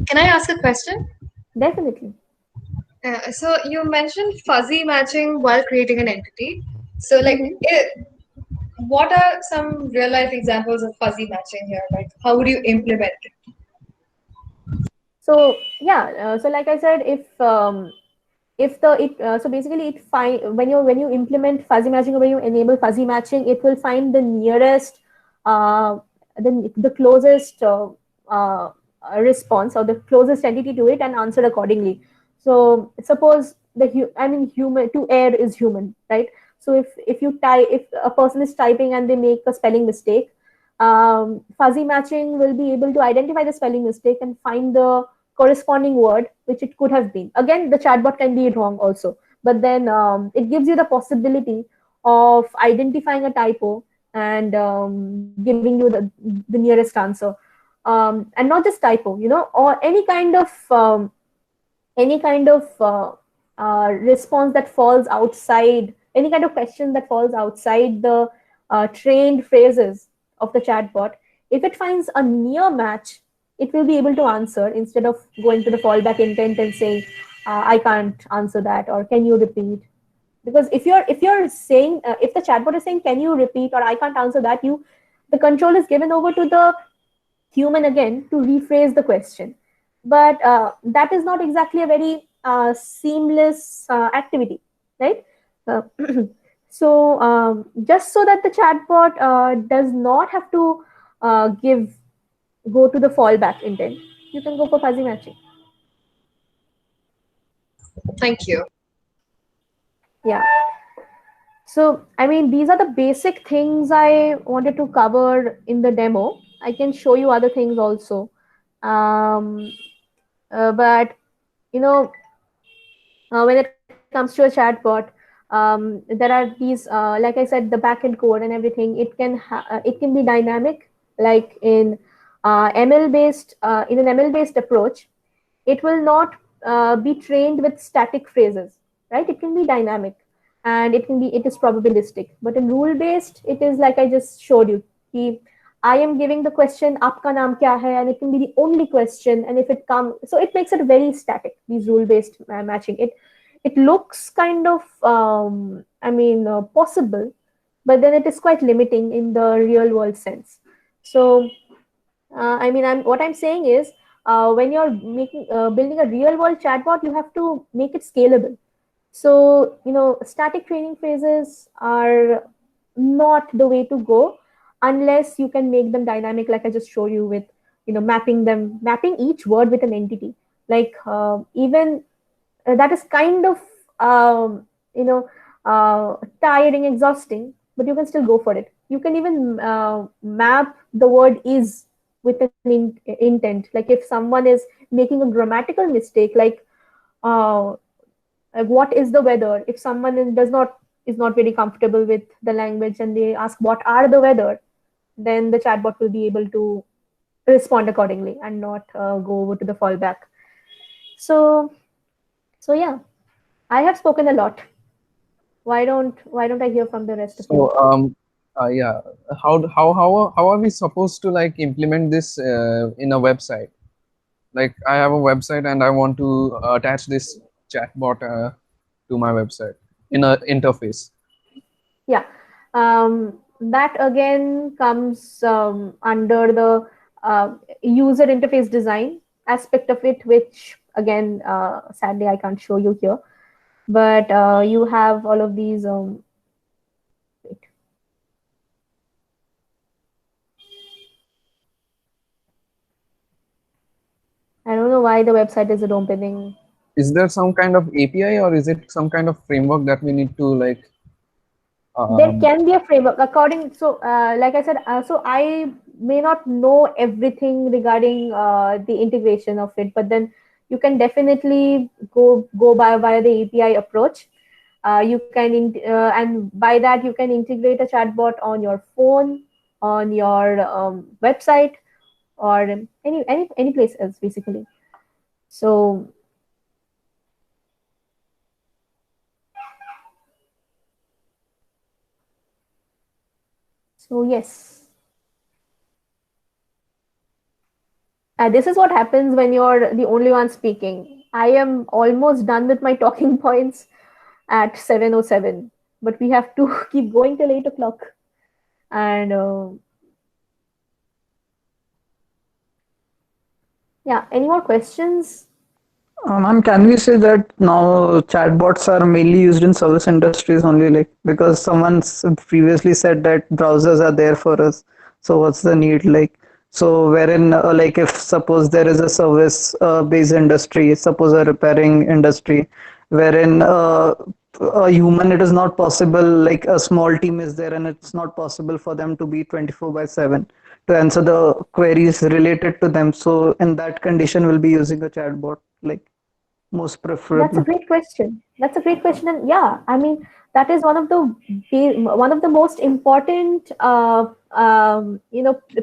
Can I ask a question? Definitely. So you mentioned fuzzy matching while creating an entity. So like, what are some real life examples of fuzzy matching here? Like, how would you implement it? So yeah, so like I said, so basically when you implement fuzzy matching, or when you enable fuzzy matching, it will find the nearest the closest response, or the closest entity to it, and answer accordingly. So suppose human to err is human, right? So if a person is typing and they make a spelling mistake, fuzzy matching will be able to identify the spelling mistake and find the corresponding word which it could have been. Again, the chatbot can be wrong also, but then it gives you the possibility of identifying a typo and giving you the nearest answer, and not just typo, or any kind of response that falls outside, any kind of question that falls outside the trained phrases of the chatbot. If it finds a near match, it will be able to answer instead of going to the fallback intent and saying, I can't answer that, or can you repeat? Because if you're saying, if the chatbot is saying, can you repeat, or I can't answer that, the control is given over to the human again to rephrase the question. But that is not exactly a very seamless activity, right? So just so that the chatbot does not have to go to the fallback intent, you can go for fuzzy matching. Thank you. Yeah. So, these are the basic things I wanted to cover in the demo. I can show you other things also. But, when it comes to a chatbot, there are these, like I said, the backend code and everything. It can be dynamic, like in ML-based, in an ML-based approach. It will not be trained with static phrases, right? It can be dynamic, and it is probabilistic. But in rule based, it is like I just showed you. I am giving the question, "Aapka naam kya hai?" and it can be the only question. And if it comes, so it makes it very static. These rule based matching. It looks kind of possible, but then it is quite limiting in the real world sense. So what I'm saying is, when you're building a real world chatbot, you have to make it scalable. So static training phrases are not the way to go unless you can make them dynamic, like I just showed you with mapping each word with an entity. Like even that is kind of tiring, exhausting, but you can still go for it. You can even map the word "is" with an intent. Like if someone is making a grammatical mistake, like what is the weather? If someone is not very comfortable with the language and they ask what are the weather, then the chatbot will be able to respond accordingly and not go over to the fallback. So yeah, I have spoken a lot. Why don't I hear from the rest of you? Yeah, how are we supposed to like implement this in a website? Like I have a website and I want to attach this chatbot to my website in a interface. Yeah. that again comes under the user interface design aspect of it, which again, sadly, I can't show you here. But you have all of these. Wait. I don't know why the website isn't opening. Is there some kind of API, or is it some kind of framework that we need to like? There can be a framework according. So, like I said, so I may not know everything regarding the integration of it, but then you can definitely go by via the API approach. And by that you can integrate a chatbot on your phone, on your website, or any place else basically. So yes, this is what happens when you're the only one speaking. I am almost done with my talking points at 7:07, but we have to keep going till 8 o'clock. And yeah, any more questions? Ma'am, can we say that now chatbots are mainly used in service industries only, like because someone's previously said that browsers are there for us. So what's the need, like? So wherein like if suppose there is a service based industry, suppose a repairing industry, wherein a human it is not possible, like a small team is there and it's not possible for them to be 24 by 7 to answer the queries related to them. So in that condition we'll be using a chatbot, like most That's a preferable. great question. That's a great question, and yeah, I mean that is one of the most important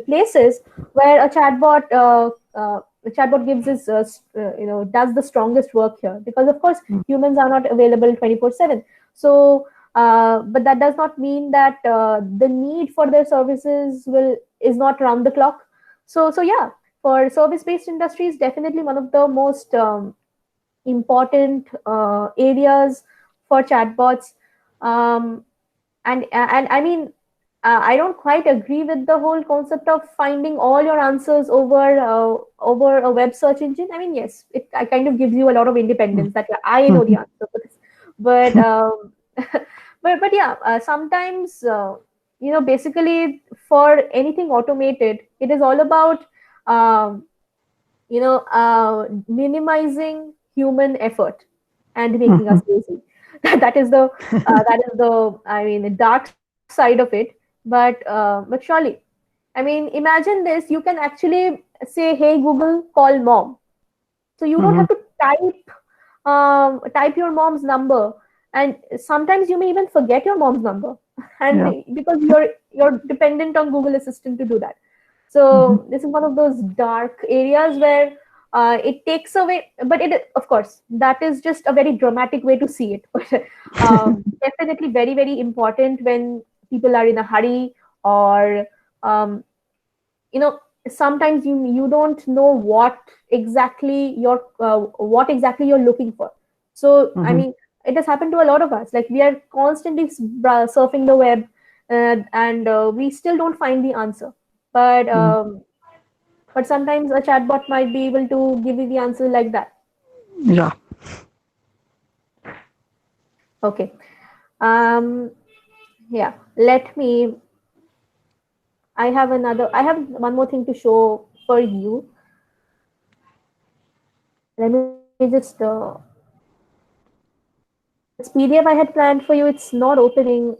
places where a chatbot gives his does the strongest work here, because of course humans are not available 24/7. So, but that does not mean that the need for their services will is not round the clock. So yeah, for service based industries, definitely one of the most important areas for chatbots. Um, and I mean, I don't quite agree with the whole concept of finding all your answers over a web search engine. I mean, yes, it kind of gives you a lot of independence that yeah, I know the answer for this, but but yeah, sometimes basically for anything automated, it is all about um, minimizing human effort and making us lazy. That is the I mean the dark side of it. But surely, I mean, imagine this: you can actually say, "Hey Google, call mom." So you don't Mhm. have to type your mom's number, and sometimes you may even forget your mom's number, and Yeah. because you're dependent on Google Assistant to do that. Mhm. So this is one of those dark areas where it takes away, but it, of course, that is just a very dramatic way to see it. But definitely very, very important when people are in a hurry, or um, you know sometimes you don't know what exactly you're looking for. So I Mhm. mean, it has happened to a lot of us, like we are constantly surfing the web, and we still don't find the answer, but Mhm. sometimes a chatbot might be able to give you the answer like that. Yeah. Okay. um yeah, let me I have one more thing to show for you. Let me just this PDF I had planned for you, it's not opening.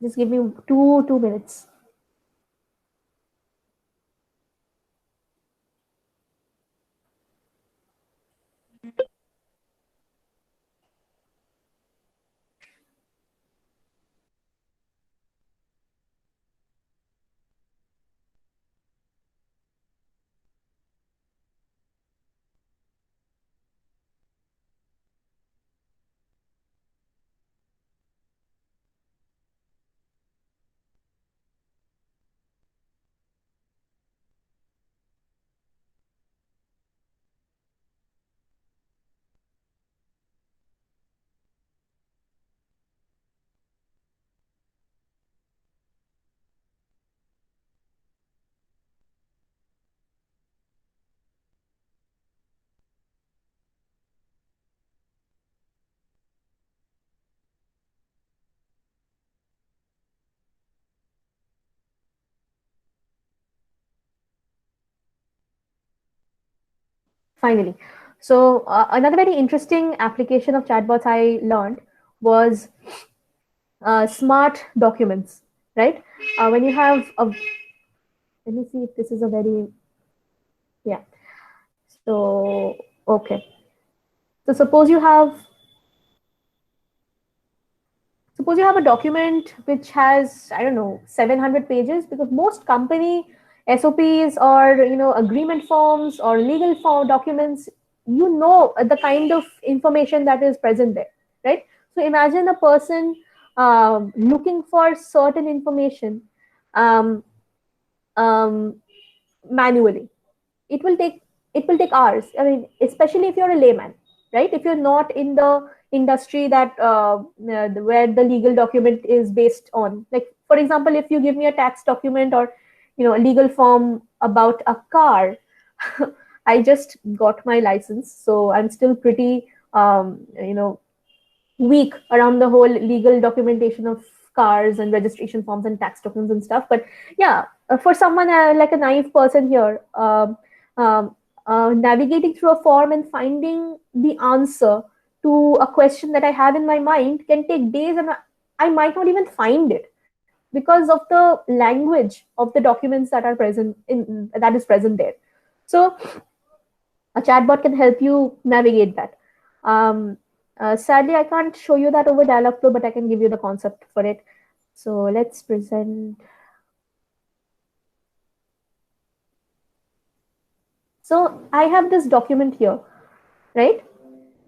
Just give me two minutes. finally. So another very interesting application of chatbots I learned was smart documents, right? When you have a, let me see if this is a very, yeah. So, okay. So suppose you have a document which has, I don't know, 700 pages, because most company SOPs or, agreement forms or legal form documents, the kind of information that is present there, right? So imagine a person looking for certain information um, um, manually. It will take hours. I mean, especially if you're a layman, right? If you're not in the industry that where the legal document is based on, like for example, if you give me a tax document or a legal form about a car. I just got my license, so I'm still pretty weak around the whole legal documentation of cars and registration forms and tax tokens and stuff. But yeah, for someone like a naive person here, um, navigating through a form and finding the answer to a question that I have in my mind can take days, and I might not even find it because of the language of the documents that are present in that is present there. So a chatbot can help you navigate that. Sadly, I can't show you that over Dialogflow, but I can give you the concept for it. So let's present. So I have this document here, right?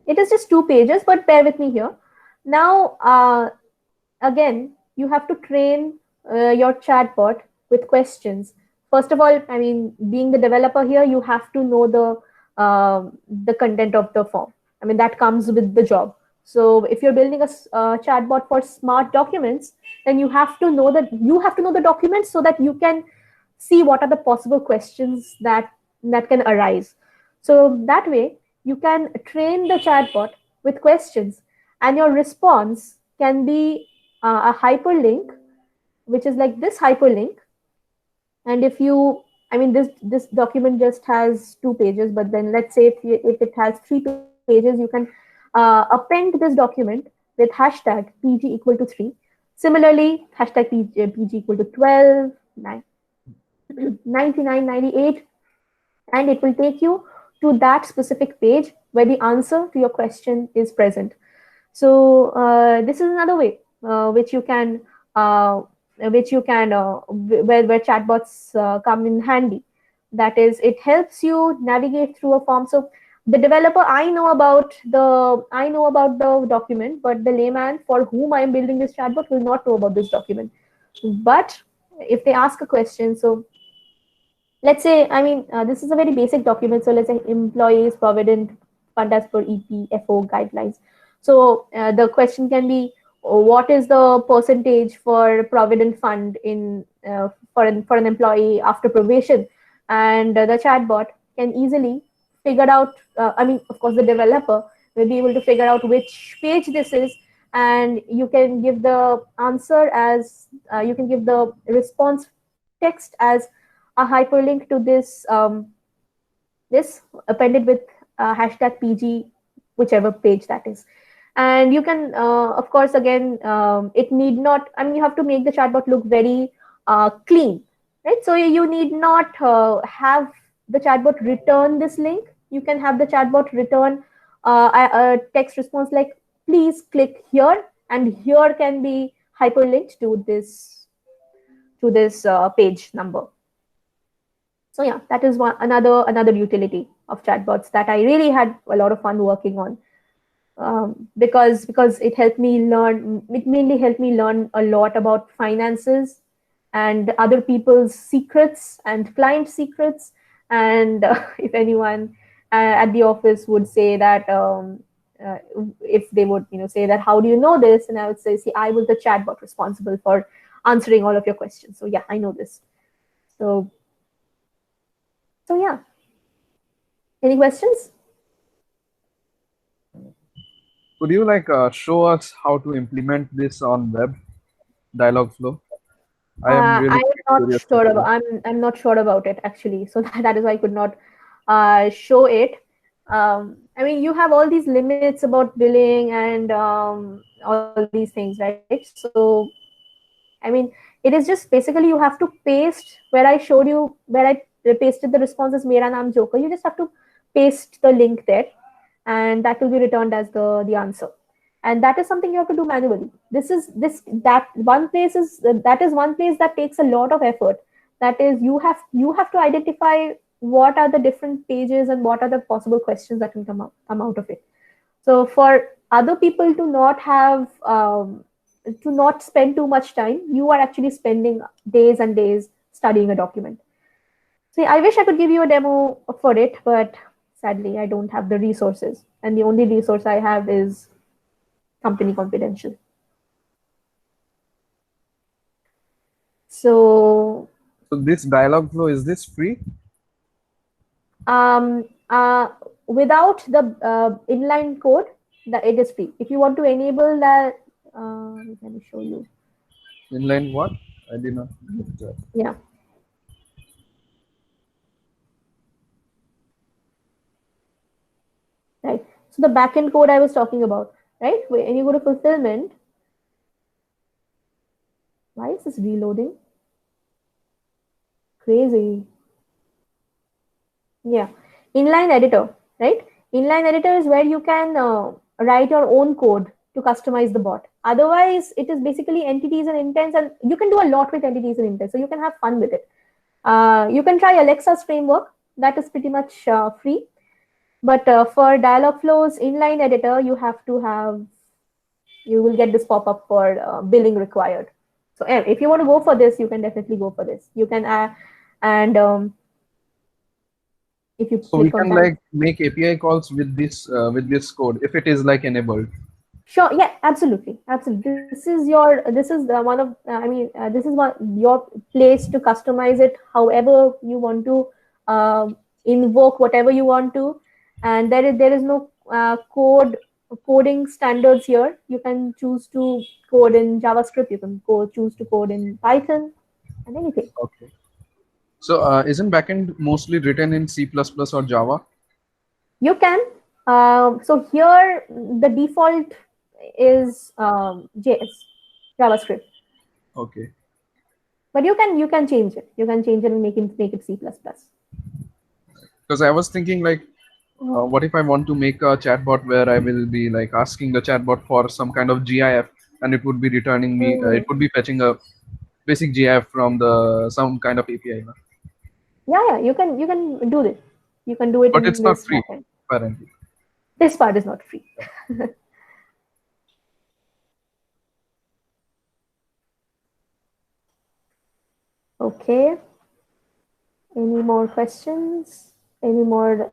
It is just 2 pages, but bear with me here. Now, again, you have to train your chatbot with questions. First of all, I mean, being the developer here, you have to know the content of the form. I mean, that comes with the job. So if you're building a chatbot for smart documents, then you have to know the documents so that you can see what are the possible questions that can arise. So that way, you can train the chatbot with questions, and your response can be a hyperlink, which is like this hyperlink. And if you, I mean, this document just has 2 pages, but then let's say if it has 3 pages, you can append this document with hashtag PG equal to 3. Similarly, hashtag PG equal to 12, 99, 98, and it will take you to that specific page where the answer to your question is present. So this is another way which you can where chatbots come in handy. That is, it helps you navigate through a form. So the developer, I know about the document, but the layman for whom I am building this chatbot will not know about this document. But if they ask a question, so let's say, I mean, this is a very basic document. So let's say employees provident fund as per EPFO guidelines. So the question can be, what is the percentage for provident fund in for an employee after probation? And the chatbot can easily figure out. I mean, of course, the developer will be able to figure out which page this is, and you can give the answer as you can give the response text as a hyperlink to this this appended with hashtag PG, whichever page that is. And you can, of course, again, it need not, I mean, you have to make the chatbot look very clean, right? So you need not have the chatbot return this link. You can have the chatbot return a text response like, please click here, and here can be hyperlinked to this page number. So yeah, that is another utility of chatbots that I really had a lot of fun working on, because it helped me learn. It mainly helped me learn a lot about finances and other people's secrets and client secrets. And if anyone at the office would say that, if they would say that, how do you know this? And I would say, see, I was the chatbot responsible for answering all of your questions. So yeah, I know this. So yeah. Any questions? Could you show us how to implement this on web Dialogflow? I am really curious. I'm not sure about it actually. So that is why I could not show it. I mean, you have all these limits about billing and all these things, right? So, I mean, it is just basically you have to paste where I showed you, where I pasted the response as Mera Naam Joker. You just have to paste the link there, and that will be returned as the answer. And that is something you have to do manually. This is this that one place is that is one place that takes a lot of effort. That is, you have to identify what are the different pages and what are the possible questions that can come out of it. So for other people to not have to not spend too much time, you are actually spending days and days studying a document. See, I wish I could give you a demo for it, but sadly, I don't have the resources, and the only resource I have is company confidential. So, So this Dialogflow, is this free? um, uh, without the inline code, that it is free. If you want to enable that, let me show you. Inline what? I did not get that. Yeah. Right. So the backend code I was talking about, right? When you go to fulfillment, why is this reloading? Crazy. Yeah. Inline editor, right? Inline editor is where you can write your own code to customize the bot. Otherwise, it is basically entities and intents, and you can do a lot with entities and intents. So you can have fun with it. You can try Alexa's framework. That is pretty much free. But for Dialogflow's inline editor, you will get this pop-up for billing required. So if you want to go for this, you can definitely go for this. You can and if you So we click on can that, like make API calls with this code if it is like enabled. sure, yeah, absolutely, absolutely. This is the one of this is your place to customize it however you want to, invoke whatever you want to, and there is no coding standards here. You can choose to code in JavaScript. You can choose to code in Python and anything. Okay. So isn't backend mostly written in C++ or Java? You can. So here the default is JS, JavaScript. Okay. But you can change it. You can change it and make it C++. Because I was thinking like, what if I want to make a chatbot where I will be like asking the chatbot for some kind of GIF, and it would be returning me. It would be fetching a basic GIF from some kind of API. No? Yeah, you can do it. You can do it But in it's not this free, backend. apparently. This part is not free. Okay. Any more questions? Anything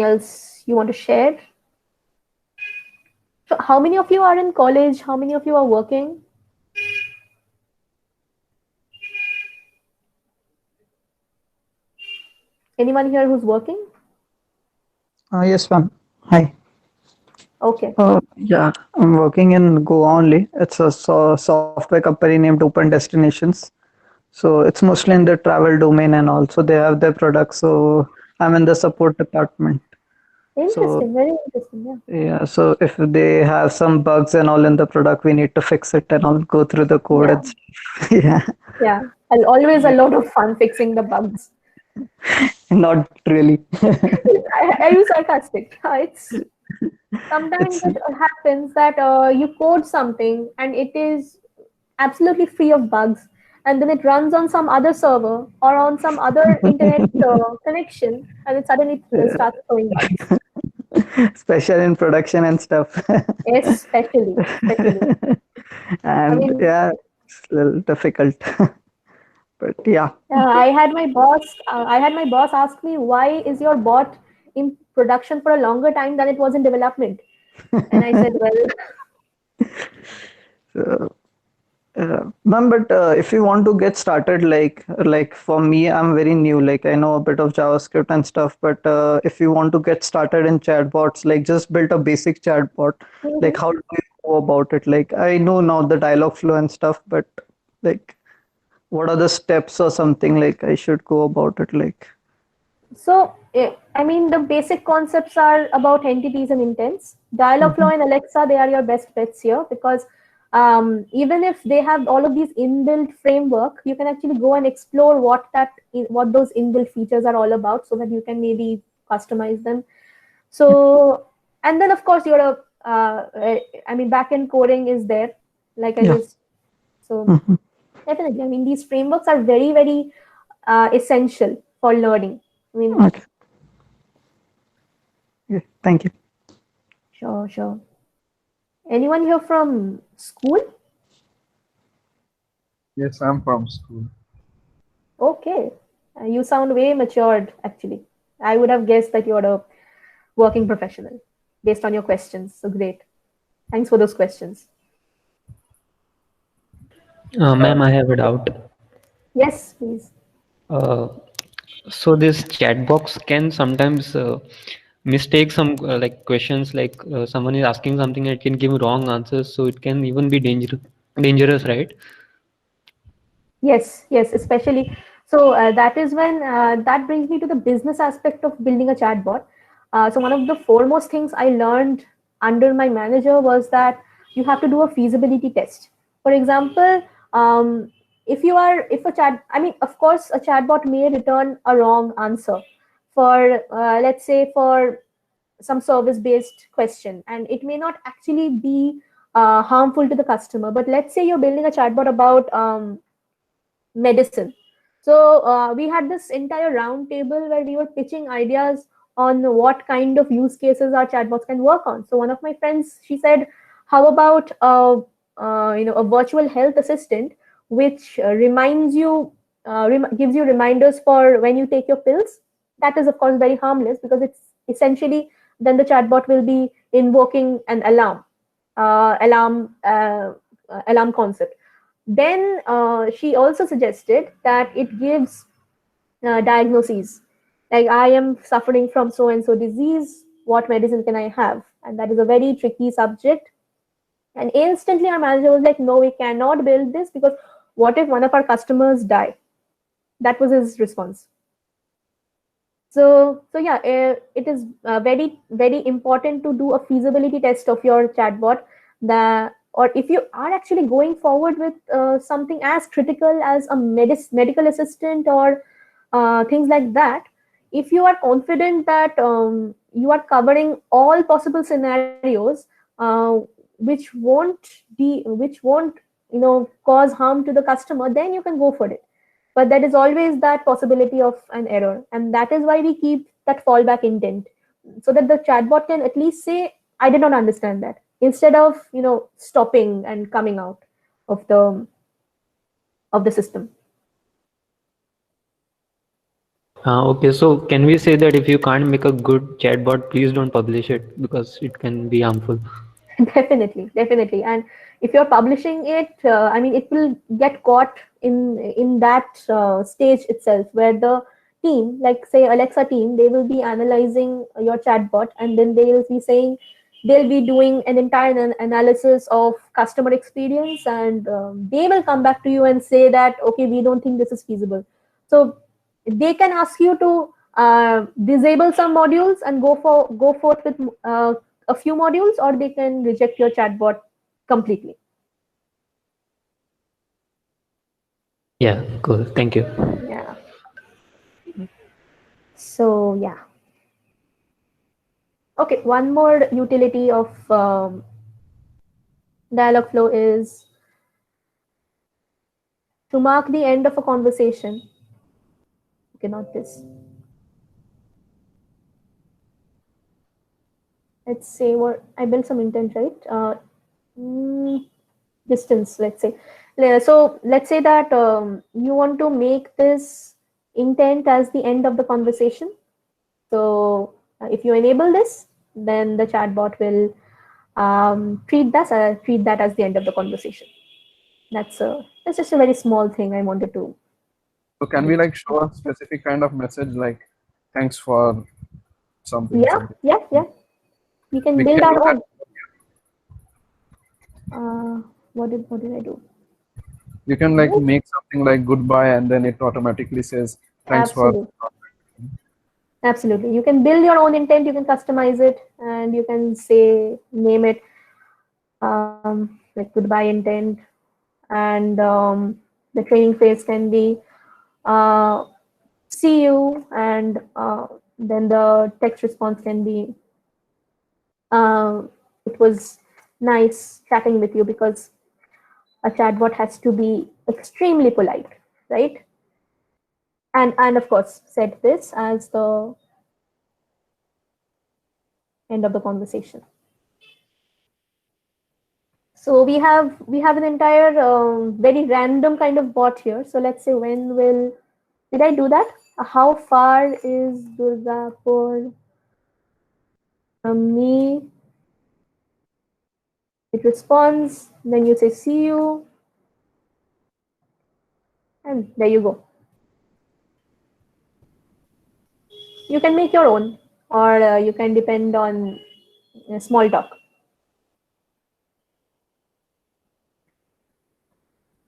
else you want to share? So how many of you are in college? How many of you are working? Anyone here who's working? Yes, ma'am. Hi. Okay. Yeah, I'm working in Goa only. It's a software company named Open Destinations. So it's mostly in the travel domain, and also they have their products. So I'm in the support department. So Interesting. Very interesting. Yeah. yeah, so if they have some bugs and all in the product, we need to fix it and all go through the code Yeah. and stuff. Yeah, Yeah. Always a lot of fun fixing the bugs. not really. Are you sarcastic? It's sometimes It's it happens that you code something and it is absolutely free of bugs, and then it runs on some other server or on some other internet connection, and it suddenly starts throwing bugs. special in production and stuff. Especially. I And mean, yeah, it's a little difficult. But yeah, I had my boss ask me, why is your bot in production for a longer time than it was in development? And I said, well, so, ma'am, but if you want to get started, like for me, I'm very new. Like I know a bit of JavaScript and stuff, but if you want to get started in chatbots, like just build a basic chatbot, like how do you go about it? Like I know now the dialog flow and stuff, but like what are the steps or something like I should go about it? Like so I mean, the basic concepts are about entities and intents. Dialogflow and Alexa, they are your best bets here, because even if they have all of these inbuilt framework, you can actually go and explore what those inbuilt features are all about, so that you can maybe customize them. So, and then of course I mean, backend coding is there, like I Yeah. just, so definitely, I mean, these frameworks are very, very essential for learning. I mean, Okay. Okay. Thank you. sure, sure. Anyone here from school? Yes, I'm from school. Okay. You sound way matured, actually. I would have guessed that you're a working professional based on your questions. So great. Thanks for those questions. Ma'am, I have a doubt. Yes, please. Uh, so this chat box can sometimes mistake some like questions, like someone is asking something and it can give wrong answers, so it can even be dangerous, right? Yes, yes, especially. So that is when that brings me to the business aspect of building a chatbot. So one of the foremost things I learned under my manager was that you have to do a feasibility test. For example, if a chat, I mean, of course, a chatbot may return a wrong answer for, let's say, for some service based question, and it may not actually be harmful to the customer. But let's say you're building a chatbot about medicine. So we had this entire round table where we were pitching ideas on what kind of use cases our chatbots can work on. So one of my friends, she said, how about a virtual health assistant which reminds you, gives you reminders for when you take your pills. That is of course very harmless, because it's essentially, then the chatbot will be invoking an alarm concept. Then she also suggested that it gives diagnoses, like I am suffering from so and so disease, what medicine can I have? And that is a very tricky subject. And instantly our manager was like, no, we cannot build this, because what if one of our customers die? That was his response. So yeah, it is very, very important to do a feasibility test of your chatbot. Or if you are actually going forward with something as critical as a medical assistant or things like that, if you are confident that you are covering all possible scenarios, which won't cause harm to the customer, then you can go for it. But there is always that possibility of an error, and that is why we keep that fallback intent, so that the chatbot can at least say, I did not understand that, instead of stopping and coming out of the system. Okay, so can we say that if you can't make a good chatbot, please don't publish it because it can be harmful? Definitely. And if you're publishing it, I mean, it will get caught in that stage itself, where the team, like say Alexa team, they will be analyzing your chatbot, and then they will be saying, they'll be doing an entire analysis of customer experience, and they will come back to you and say that, okay, we don't think this is feasible. So they can ask you to disable some modules and go forth with a few modules, or they can reject your chatbot completely. Yeah, cool. Thank you. Yeah. So yeah. Okay, one more utility of Dialogflow is to mark the end of a conversation. Okay, not this. Let's say what I built some intent, right? Distance, let's say. So let's say that you want to make this intent as the end of the conversation. So if you enable this, then the chatbot will treat that as the end of the conversation. That's just a very small thing I wanted to. So can we like show a specific kind of message, like thanks for something? Yeah. We can We build can do our that. own. What did I do? You can like make something like goodbye, and then it automatically says thanks for. Absolutely. Absolutely. You can build your own intent, you can customize it, and you can say, name it like goodbye intent. And the training phase can be uh, see you, and then the text response can be it was nice chatting with you, because a chatbot has to be extremely polite, right? And of course, set this as the end of the conversation. So we have an entire very random kind of bot here. So let's say, when will did I do that? How far is Durgapur from me? It responds. Then you say, see you, and there you go. You can make your own, or you can depend on small talk.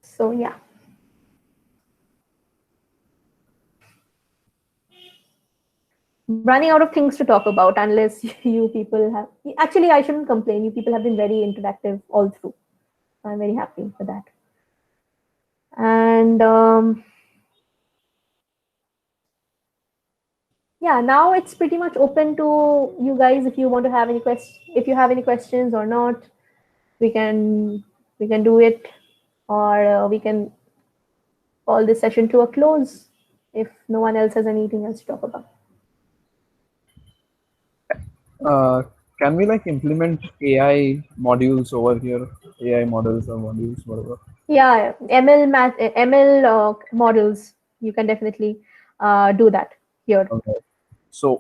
So yeah. Running out of things to talk about, unless you people have. Actually, I shouldn't complain. You people have been very interactive all through. I'm very happy for that. And yeah, now it's pretty much open to you guys. If you want to have any if you have any questions or not, we can do it, or we can call this session to a close if no one else has anything else to talk about. Can we like implement AI modules over here? AI models or modules, whatever. Yeah, ML models. You can definitely do that here. Okay. So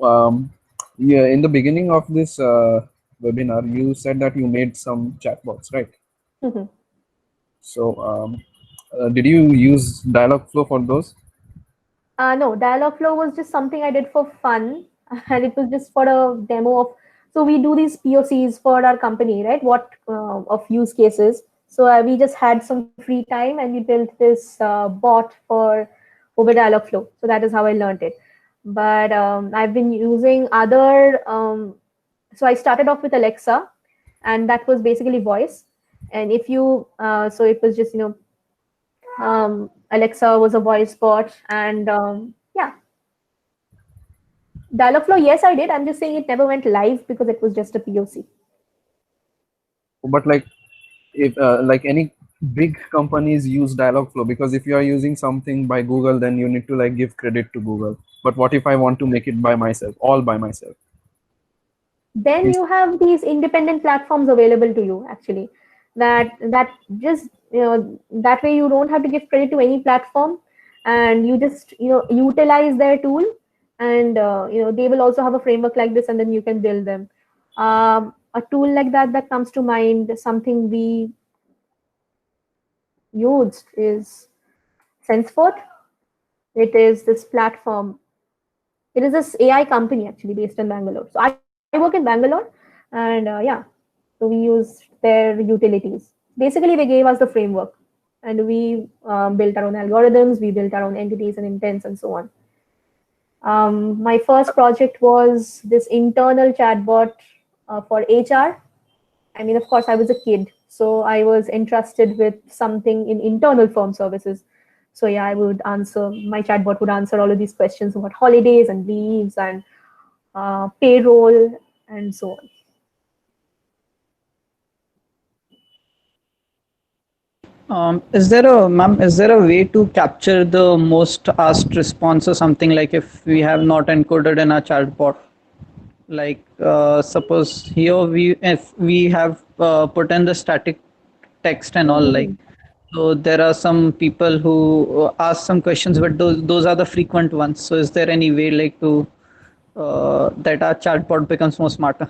yeah, in the beginning of this webinar, you said that you made some chatbots, right? Mhm. So did you use Dialogflow for those? No, Dialogflow was just something I did for fun, and it was just for a demo of. So we do these POCs for our company, right? What of use cases. So we just had some free time, and we built this bot for over Dialogflow. So that is how I learned it. But I've been using other. So I started off with Alexa, and that was basically voice. And if you, so it was just Alexa was a voice bot, and yeah. Dialogflow, yes, I did. I'm just saying it never went live because it was just a POC. But like, if like any big companies use Dialogflow, because if you are using something by Google, then you need to like give credit to Google. But what if I want to make it by myself, all by myself? Then you have these independent platforms available to you, actually. That just that way you don't have to give credit to any platform, and you just utilize their tool, and they will also have a framework like this, and then you can build them. A tool like that comes to mind, something we used is SenseFort. It is this platform. It is this AI company actually based in Bangalore. So I work in Bangalore, and yeah, so we use their utilities. Basically, they gave us the framework, and we built our own algorithms. We built our own entities and intents and so on. My first project was this internal chatbot for HR. I mean, of course, I was a kid, so I was entrusted with something in internal firm services. So yeah, my chatbot would answer all of these questions about holidays and leaves and payroll and so on. Is there a way to capture the most asked response or something, like if we have not encoded in our chatbot? Like suppose here if we have put in the static text and all, like, so there are some people who ask some questions, but those are the frequent ones. So is there any way like to that our chatbot becomes more smarter?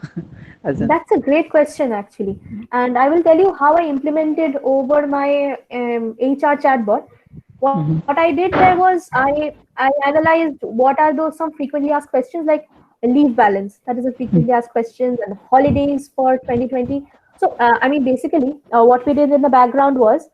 As in, That's a great question, actually. And I will tell you how I implemented over my HR chatbot. What I did there was I analyzed what are those some frequently asked questions, like leave balance. That is a frequently asked questions, and holidays for 2020. So I mean, basically, what we did in the background was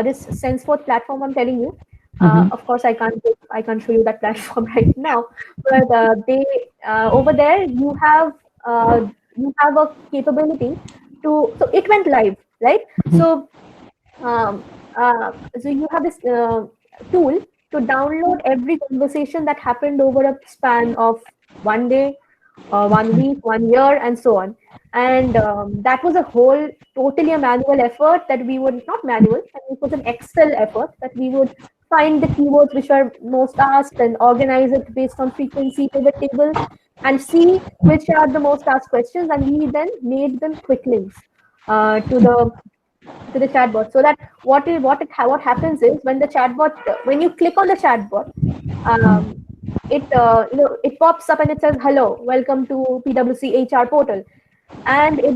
this SenseFort platform I'm telling you. Of course, I can't show you that platform right now, but they over there you have a capability to. So it went live, right? So um, so you have this tool to download every conversation that happened over a span of 1 day, 1 week, 1 year, and so on. And that was a whole totally a manual effort that we would not manual, and it was an Excel effort that we would find the keywords which are most asked and organize it based on frequency pivot table and see which are the most asked questions, and we then made them quick links to the chatbot, so that what happens is when the chatbot when you click on the chatbot, um, it pops up and it says hello, welcome to PwC HR portal, and it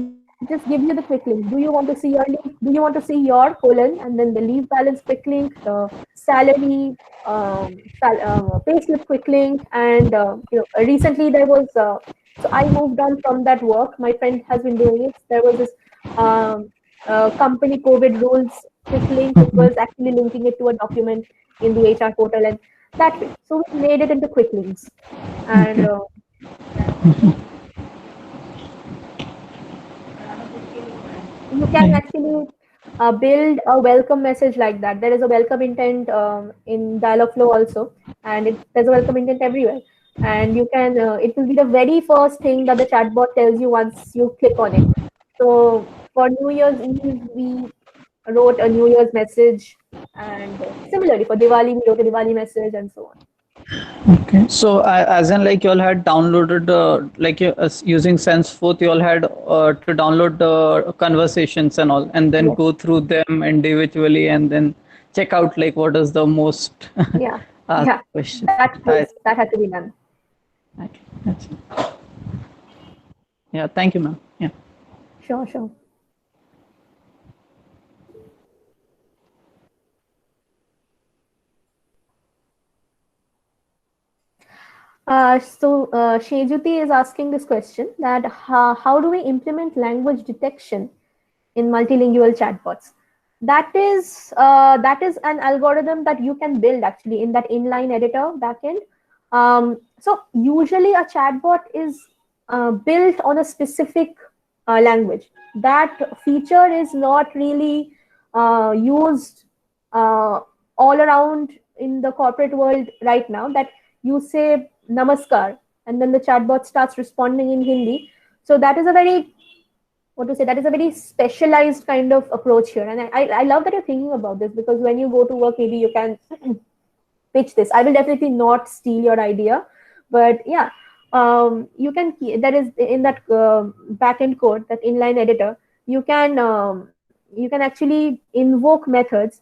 just gives you the quick link. Do you want to see your link? Do you want to see your colon and then the leave balance quick link, the salary payslip quick link, and recently there was so I moved on from that work. My friend has been doing it. There was this company COVID rules quick link, which was actually linking it to a document in the HR portal, and that way. So we made it into quick links, and you can actually build a welcome message like that. There is a welcome intent in Dialogflow also, and there's a welcome intent everywhere. And you can, it will be the very first thing that the chatbot tells you once you click on it. So for New Year's Eve, we wrote a New Year's message, and similarly for Diwali, we wrote a Diwali message, and so on. Okay, so as in like you all had downloaded using SenseForth, you all had to download the conversations and all, and then Yes. go through them individually, and then check out like what is the most Yeah, asked yeah, question. that had to be done. Okay, that's it. Yeah, thank you, ma'am. Yeah. Sure, sure. Shejuti is asking this question that how do we implement language detection in multilingual chatbots? That is an algorithm that you can build actually in that inline editor backend. So usually a chatbot is built on a specific language. That feature is not really used all around in the corporate world right now, that you say namaskar and then the chatbot starts responding in Hindi. So that is a very that is a very specialized kind of approach here, and I love that you're thinking about this, because when you go to work, maybe you can pitch this. I will definitely not steal your idea, but yeah, you can that is in that backend code, that inline editor, you can actually invoke methods.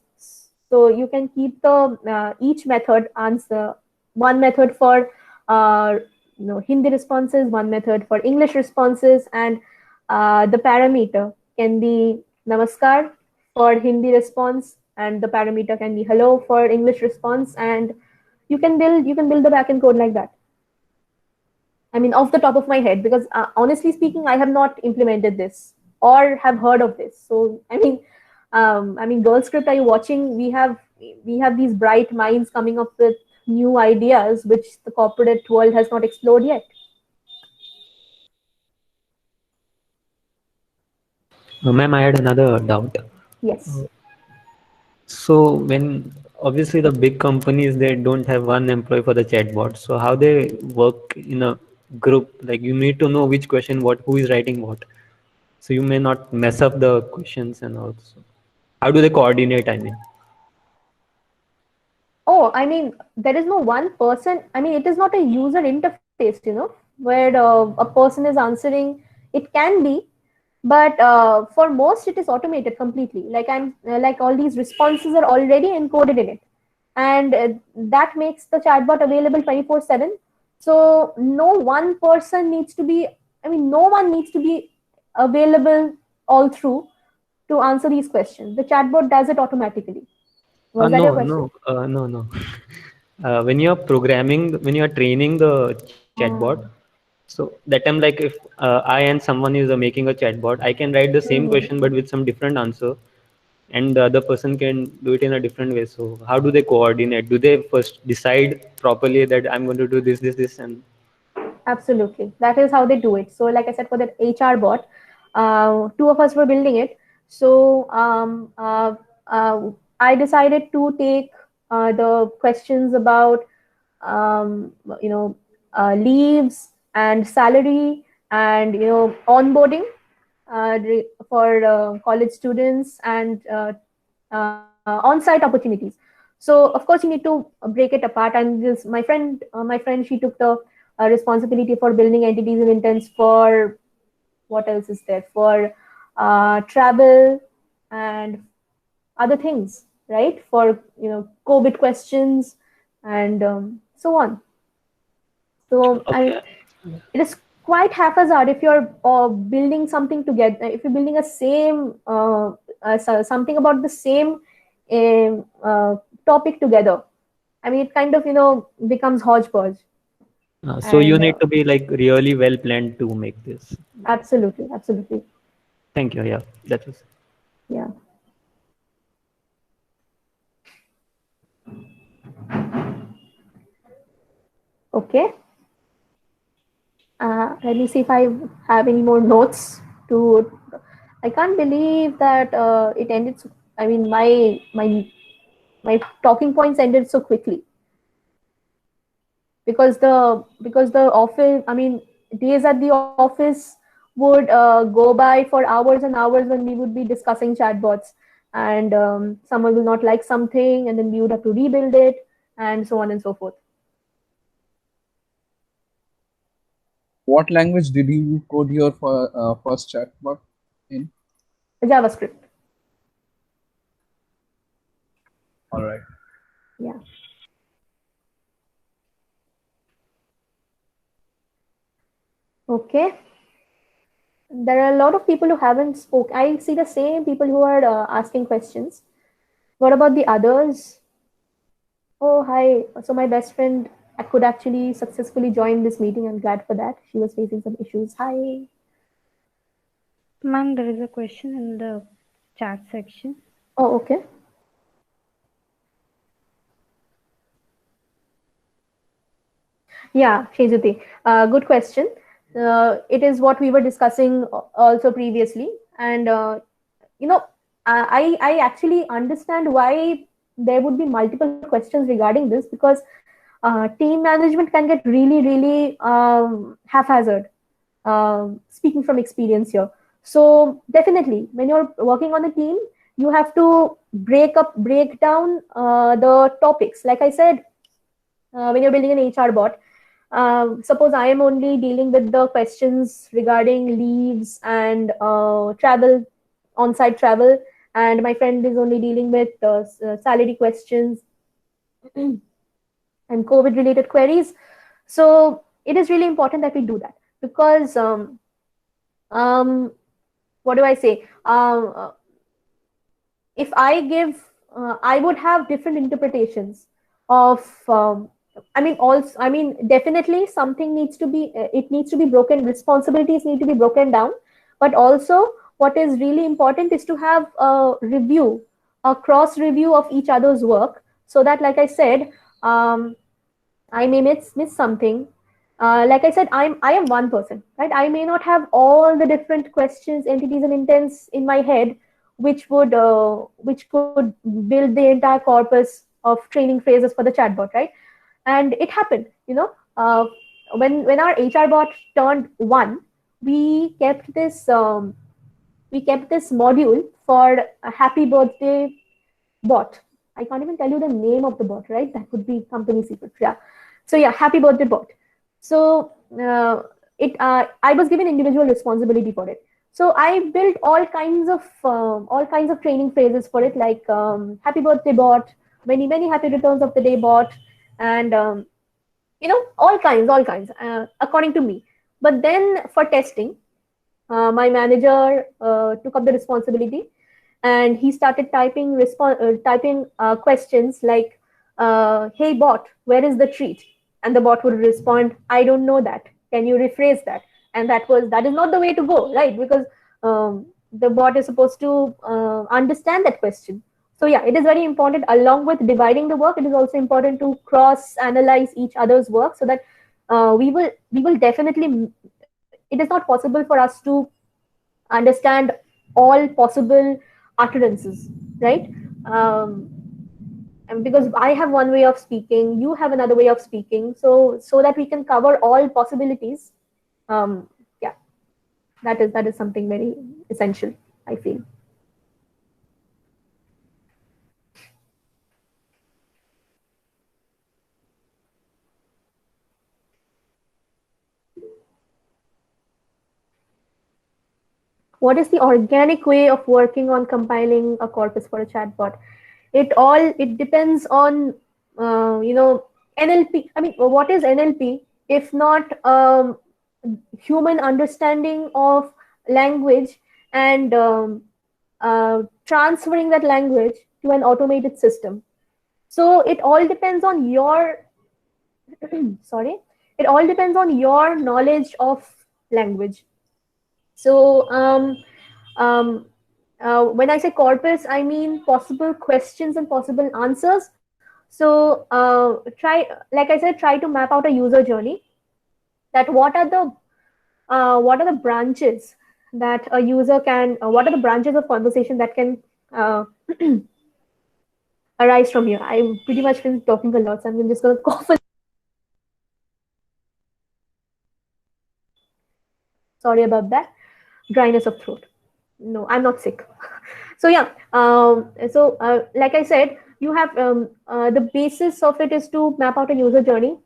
So you can keep the each method answer, one method for Hindi responses, one method for English responses, and the parameter can be namaskar for Hindi response, and the parameter can be hello for English response, and you can build the backend code like that. I mean, off the top of my head, because honestly speaking, I have not implemented this or have heard of this. So I mean, Girl Script, are you watching? We have these bright minds coming up with new ideas which the corporate world has not explored yet. Ma'am, I had another doubt. Yes. So when obviously the big companies, they don't have one employee for the chatbot. So how they work in a group? Like you need to know which question who is writing what. So you may not mess up the questions, and also how do they coordinate? I mean. Oh, I mean, there is no one person. I mean, it is not a user interface, where a person is answering. It can be, but for most, it is automated completely. Like like all these responses are already encoded in it, and that makes the chatbot available 24/7. So no one person needs to be. I mean, no one needs to be available all through to answer these questions. The chatbot does it automatically. Was that your question? No. When you're when you're training the chatbot, so that time, like if I and someone is making a chatbot, I can write the same question but with some different answer, and the other person can do it in a different way. So how do they coordinate? Do they first decide properly that I'm going to do this, and Absolutely. That is how they do it. So, like I said, for that HR bot, two of us were building it. So, I decided to take the questions about, um, you know, leaves and salary and, onboarding for college students and on-site opportunities. So, of course, you need to break it apart. And this, my friend, she took the responsibility for building entities and intents for what else is there for travel and other things, right? For COVID questions and so on. So okay? it is quite haphazard if you're building something together. If you're building a same something about the same topic together. I mean, it kind of becomes hodgepodge. So you And need to be like really well planned to make this. absolutely, absolutely, Thank you. Yeah, that was. yeah. Okay. Let me see if I have any more notes to. I can't believe that it ended. So, I mean, my talking points ended so quickly because the office. I mean, days at the office would go by for hours and hours when we would be discussing chatbots, and someone will not like something, and then we would have to rebuild it, and so on and so forth. What language did you code your first chatbot in? JavaScript. All right. Yeah. Okay. There are a lot of people who haven't spoke. I see the same people who are asking questions. What about the others? Oh, hi. So my best friend I could actually successfully join this meeting. I'm glad for that. She was facing some issues. Hi. Ma'am, there is a question in the chat section. Oh, okay. Yeah, Shejati. Good question. It is what we were discussing also previously. And, I actually understand why there would be multiple questions regarding this because team management can get really, really haphazard. Speaking from experience here. So definitely, when you're working on a team, you have to break down the topics. Like I said, when you're building an HR bot, suppose I am only dealing with the questions regarding leaves and travel, on-site travel, and my friend is only dealing with salary questions and COVID-related queries. So it is really important that we do that because what do I say? If I give, I would have different interpretations of. Definitely something needs to be. It needs to be broken. Responsibilities need to be broken down, but also what is really important is to have a review, a cross review of each other's work, so that, like I said, I may miss something. Like I said, I am one person, right? I may not have all the different questions, entities, and intents in my head, which could build the entire corpus of training phrases for the chatbot, right? And it happened, when our HR bot turned one, we kept this module for a happy birthday bot. I can't even tell you the name of the bot, right? That would be company secret. Yeah. So yeah, happy birthday bot. So I was given individual responsibility for it. So I built all kinds of training phrases for it, like happy birthday bot, many happy returns of the day bot, and all kinds according to me. But then for testing, my manager took up the responsibility, and he started typing questions like, "Hey bot, where is the treat?" And the bot would respond, "I don't know that. Can you rephrase that?" And that is not the way to go, right? Because the bot is supposed to understand that question. So yeah, it is very important. Along with dividing the work, it is also important to cross analyze each other's work, so that we will definitely. It is not possible for us to understand all possible utterances, right? Um, and because I have one way of speaking, you have another way of speaking, so that we can cover all possibilities. Yeah, that is something very essential, I feel. What is the organic way of working on compiling a corpus for a chatbot? It depends on NLP. I mean, what is NLP if not human understanding of language and transferring that language to an automated system? So it all depends on your sorry, it all depends on your knowledge of language. So when I say corpus, I mean possible questions and possible answers. So like I said, try to map out a user journey. That what are the branches that a user can, what are the branches of conversation that can uh, arise from here. I pretty much been talking a lot, so I'm just going to cough. Sorry about that. Dryness of throat. No, I'm not sick. So yeah, like I said, you have the basis of it is to map out a user journey.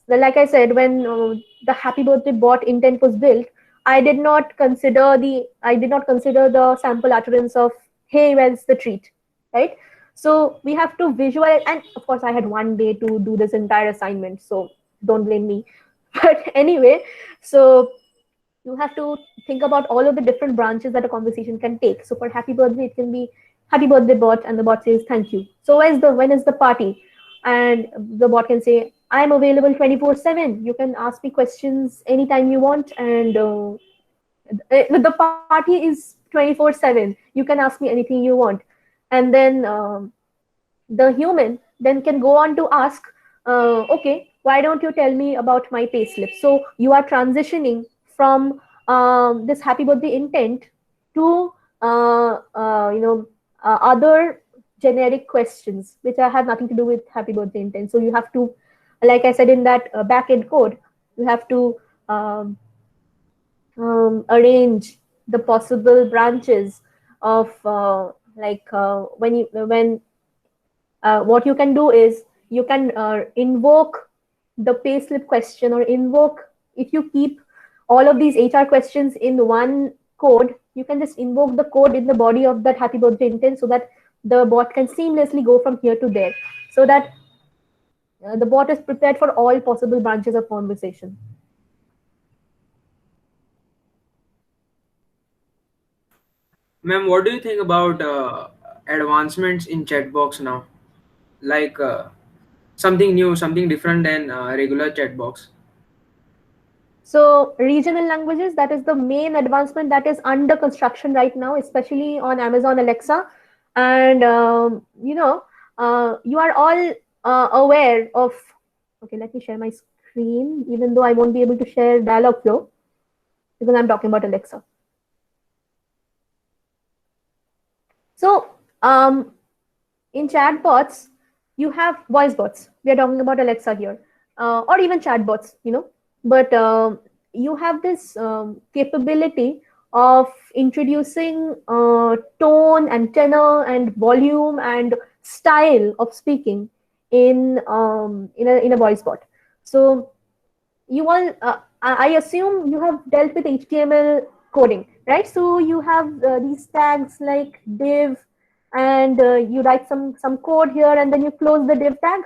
Like I said, when the Happy Birthday bot intent was built, I did not consider the sample utterance of "Hey, where's the treat?" Right? So we have to visualize, and of course, I had one day to do this entire assignment, so don't blame me. But anyway, so you have to think about all of the different branches that a conversation can take. So for happy birthday, it can be happy birthday bot, and the bot says thank you. So when is the party? And the bot can say, I'm available 24/7. You can ask me questions anytime you want, and the party is 24/7. You can ask me anything you want. And then the human then can go on to ask, okay, why don't you tell me about my payslip? So you are transitioning from this happy birthday intent to other generic questions which have nothing to do with happy birthday intent. So you have to, like I said, in that backend code, you have to arrange the possible branches of when what you can do is you can invoke the payslip question, or invoke, if you keep all of these HR questions in one code, you can just invoke the code in the body of that happy birthday intent, so that the bot can seamlessly go from here to there, so that the bot is prepared for all possible branches of conversation. Ma'am, what do you think about advancements in chatbox now? Like something new, something different than regular chatbox. So regional languages, that is the main advancement that is under construction right now, especially on Amazon Alexa. And you are all aware of. Okay, let me share my screen, even though I won't be able to share Dialogflow because I'm talking about Alexa. So in chatbots, you have voice bots. We are talking about Alexa here, or even chatbots, But you have this capability of introducing tone and tenor and volume and style of speaking in a voice bot. So you all, I assume you have dealt with HTML coding, right? So you have these tags like div, and you write some code here, and then you close the div tag.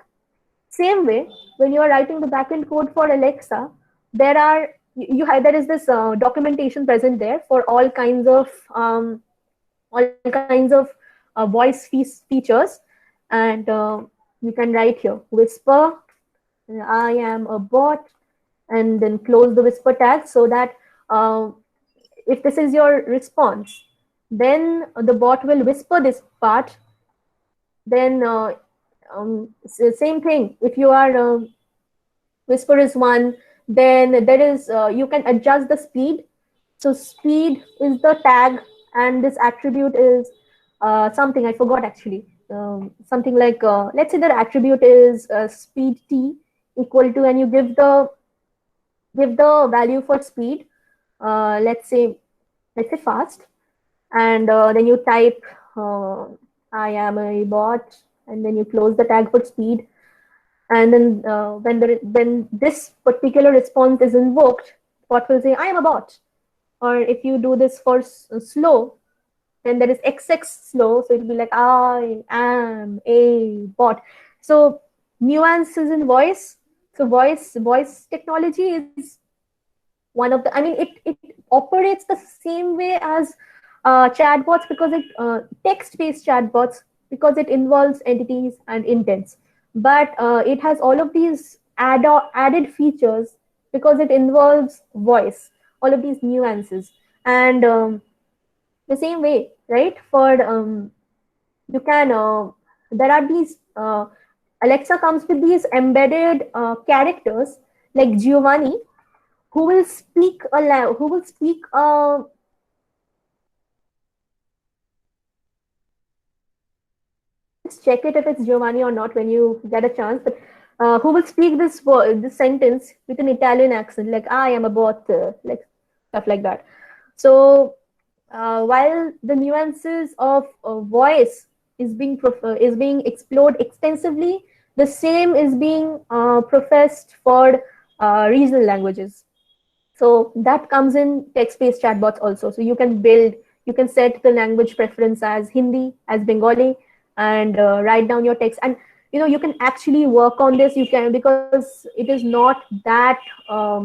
Same way, when you are writing the backend code for Alexa, there is this documentation present there for all kinds of voice features, and you can write here whisper, I am a bot, and then close the whisper tag, so that if this is your response, then the bot will whisper this part. Then same thing. If you are whisper is one, then there is you can adjust the speed. So speed is the tag, and this attribute is something I forgot actually. Something like let's say the attribute is speed t equal to, and you give the value for speed. Let's say fast, and then you type I am a bot, and then you close the tag for speed. And then when this particular response is invoked, bot will say I am a bot. Or if you do this for slow, then there is XX slow, so it'll be like I am a bot. So nuances in voice. So voice technology is one of the. I mean, it operates the same way as chatbots, because it text-based chatbots, because it involves entities and intents. But it has all of these added features because it involves voice, all of these nuances. And the same way, right? For you can there are these Alexa comes with these embedded characters like Giovanni, who will speak check it if it's Giovanni or not when you get a chance, but who will speak this sentence with an Italian accent, like I am a bot, like stuff like that. So while the nuances of voice is being explored extensively, the same is being professed for regional languages. So that comes in text-based chatbots also. So you can set the language preference as Hindi, as Bengali, and write down your text. And you can actually work on this. You can, because it is not that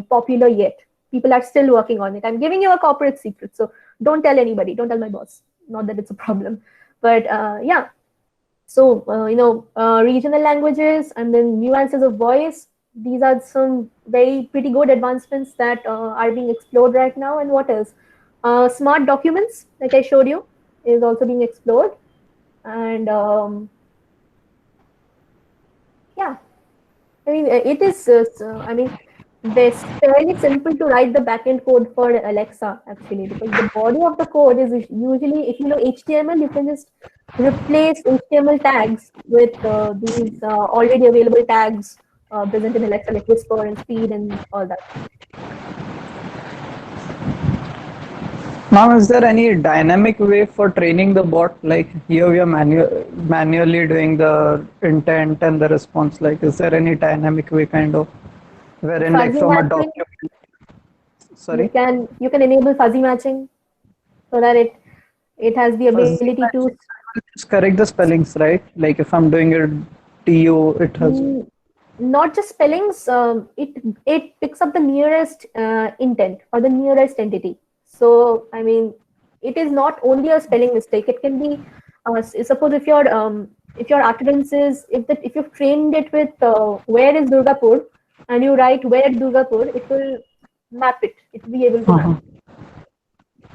popular yet. People are still working on it. I'm giving you a corporate secret, so don't tell anybody. Don't tell my boss. Not that it's a problem, but yeah. So regional languages and then nuances of voice. These are some pretty good advancements that are being explored right now. And what else? Smart documents, like I showed you, is also being explored. And yeah, I mean, it is. I mean, it's fairly simple to write the backend code for Alexa, actually, because the body of the code is usually, if you know HTML, you can just replace HTML tags with these already available tags present in Alexa, like whisper and speed and all that. Now, is there any dynamic way for training the bot? Like here we are manually doing the intent and the response. Like, is there any dynamic way kind of wherein like Fuzzy from a matching, document? Sorry. you can enable fuzzy matching so that it has the ability to just correct the spellings, right? Like if I'm doing it TO, it has not just spellings. It picks up the nearest intent or the nearest entity. So I mean, it is not only a spelling mistake. It can be suppose if your utterance is if you've trained it with where is Durgapur, and you write where Durgapur, it will map it. It will be able to map.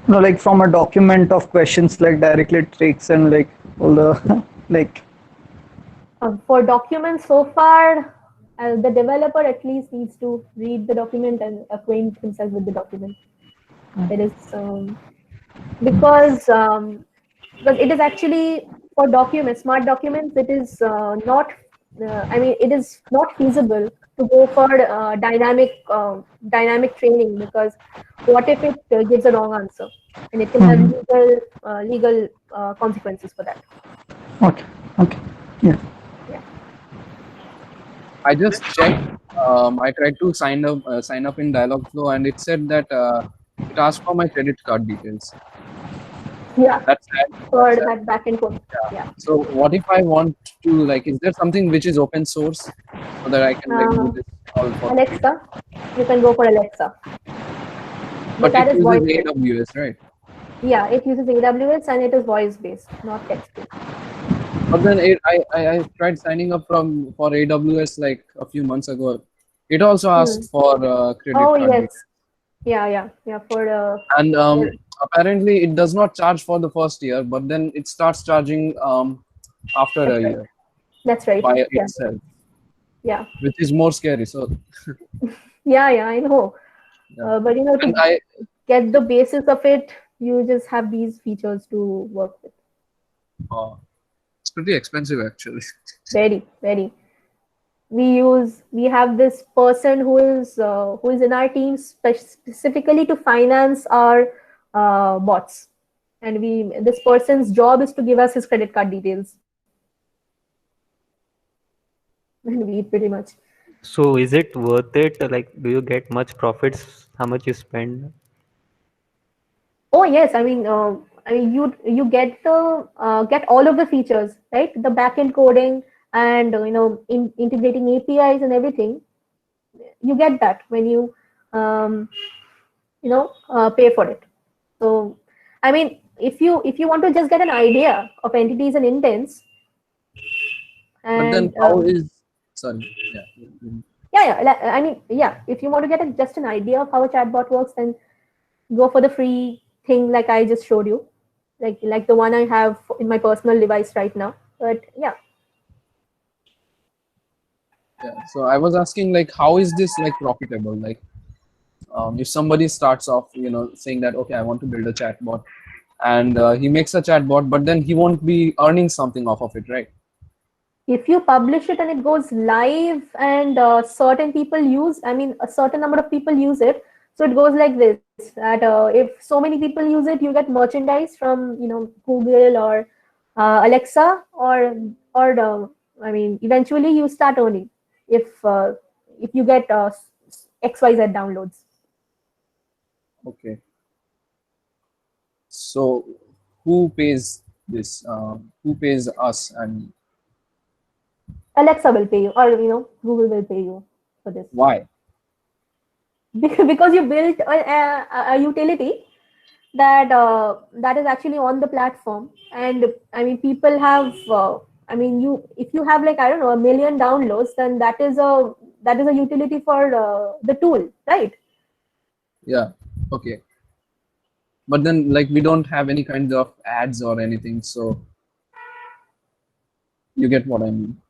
No, like from a document of questions, like directly takes and like all the like. For documents, so far, the developer at least needs to read the document and acquaint himself with the document. It is because it is actually for documents, smart documents. It is not. I mean, it is not feasible to go for dynamic training, because what if it gives a wrong answer, and it can have legal consequences for that. Okay. Yeah. I just checked. I tried to sign up in Dialogflow, and it said that it asked for my credit card details. Yeah, that's for that backend code. Yeah. So what if I want to, like, is there something which is open source so that I can do this all for Alexa? You can go for Alexa. But that is voice AWS, right? Yeah, it uses AWS and it is voice based, not text based. But then I tried signing up for AWS like a few months ago. It also asked for credit card. Yes. Yeah. For And for- apparently it does not charge for the first year, but then it starts charging after that's a right. year That's right. by Yeah. itself, Yeah. which is more scary. So Yeah. I know. yeah, But and to get the basis of it, you just have these features to work with. uh, it's pretty expensive actually. Very, very. We have this person who is in our team specifically to finance our bots, and we this person's job is to give us his credit card details, and we pretty much. So is it worth it? Like, do you get much profits? How much you spend? Oh yes, I mean you get the get all of the features, right? The backend coding and integrating APIs and everything. You get that when you um, pay for it. So, I mean, if you want to just get an idea of entities and intents, But then and how is, sorry, yeah. I mean, yeah, if you want to get just an idea of how a chatbot works, then go for the free thing like I just showed you, like the one I have in my personal device right now. But yeah, Yeah, so I was asking like, how is this like profitable? Like, if somebody starts off, saying that, okay, I want to build a chatbot, and he makes a chatbot, but then he won't be earning something off of it, right? if you publish it and it goes live and certain people use, I mean, a certain number of people use it, so it goes like this: that if so many people use it, you get merchandise from Google or Alexa, or I mean, eventually you start earning if you get XYZ downloads. Okay. So who pays this? Who pays us? And Alexa will pay you, or Google will pay you for this. why? Because you built a utility that is actually on the platform, and I mean people have I mean you if you have like I don't know 1 million downloads, then that is a utility for the tool, right? Yeah. Okay. But then like we don't have any kind of ads or anything, so you get what I mean,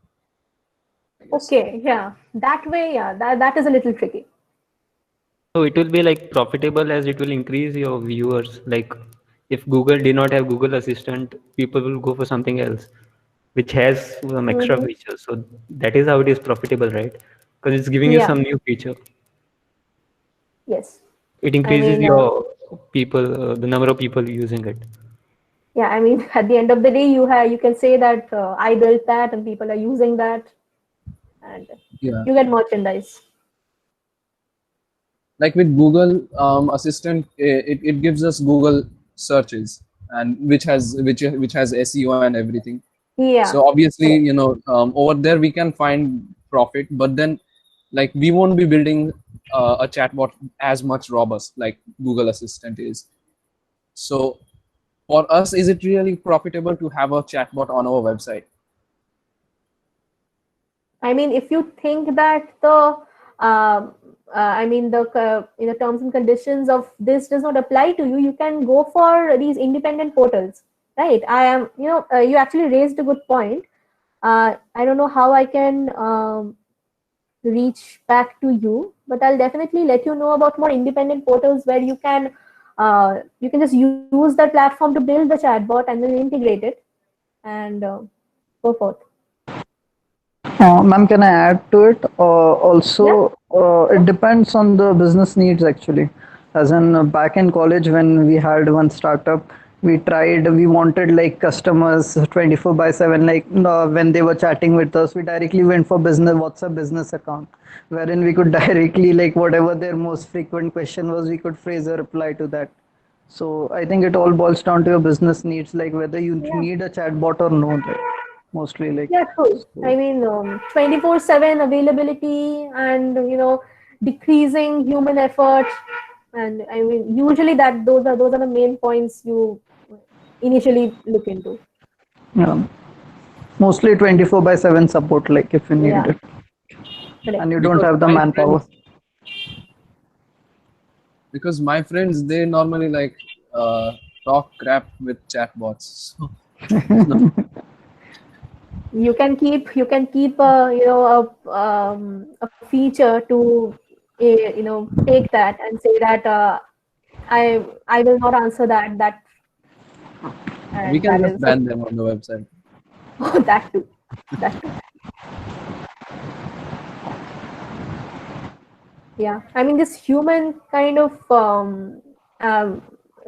I guess. Okay, yeah, that way, yeah, that is a little tricky. So it will be like profitable as it will increase your viewers. Like if Google did not have Google Assistant, people will go for something else, which has some extra Hmm. features. So that is how it is profitable, right? Because it's giving you Yeah, some new feature. yes, It I increases mean your people, the number of people using it. yeah, I mean at the end of the day you can say that I built that and people are using that, and Yeah. you get merchandise. Like with Google Assistant, it gives us Google searches, and which has SEO and everything. Yeah, So obviously, correct. over there we can find profit, but then like we won't be building a chatbot as much robust like Google Assistant is. So for us, is it really profitable to have a chatbot on our website? I mean, if you think that I mean, the terms and conditions of this does not apply to you, you can go for these independent portals, right? You actually raised a good point. I don't know how I can reach back to you, but I'll definitely let you know about more independent portals where you can just use that platform to build the chatbot and then integrate it and go forth. Ma'am, can I add to it? Yeah. Also, it depends on the business needs actually. As in back in college, when we had one startup, we wanted like customers 24 by 7, like when they were chatting with us, we directly went for business, WhatsApp business account, wherein we could directly, like whatever their most frequent question was, we could phrase a reply to that. So I think it all boils down to your business needs, like whether you Yeah. need a chatbot or no, right? Mostly like. Yeah, true. I So, mean, 24/7 availability and, decreasing human effort. And I mean, usually those are the main points you initially look into. yeah. Mostly 24 by 7 support, like if you need Yeah, it and correct. you don't Because have the my manpower. friends, because my friends, they normally like talk crap with chatbots. So You can keep a feature to take that and say that I will not answer that, we and can that just is ban them on the website. that too. That too. Yeah, I mean, this human kind of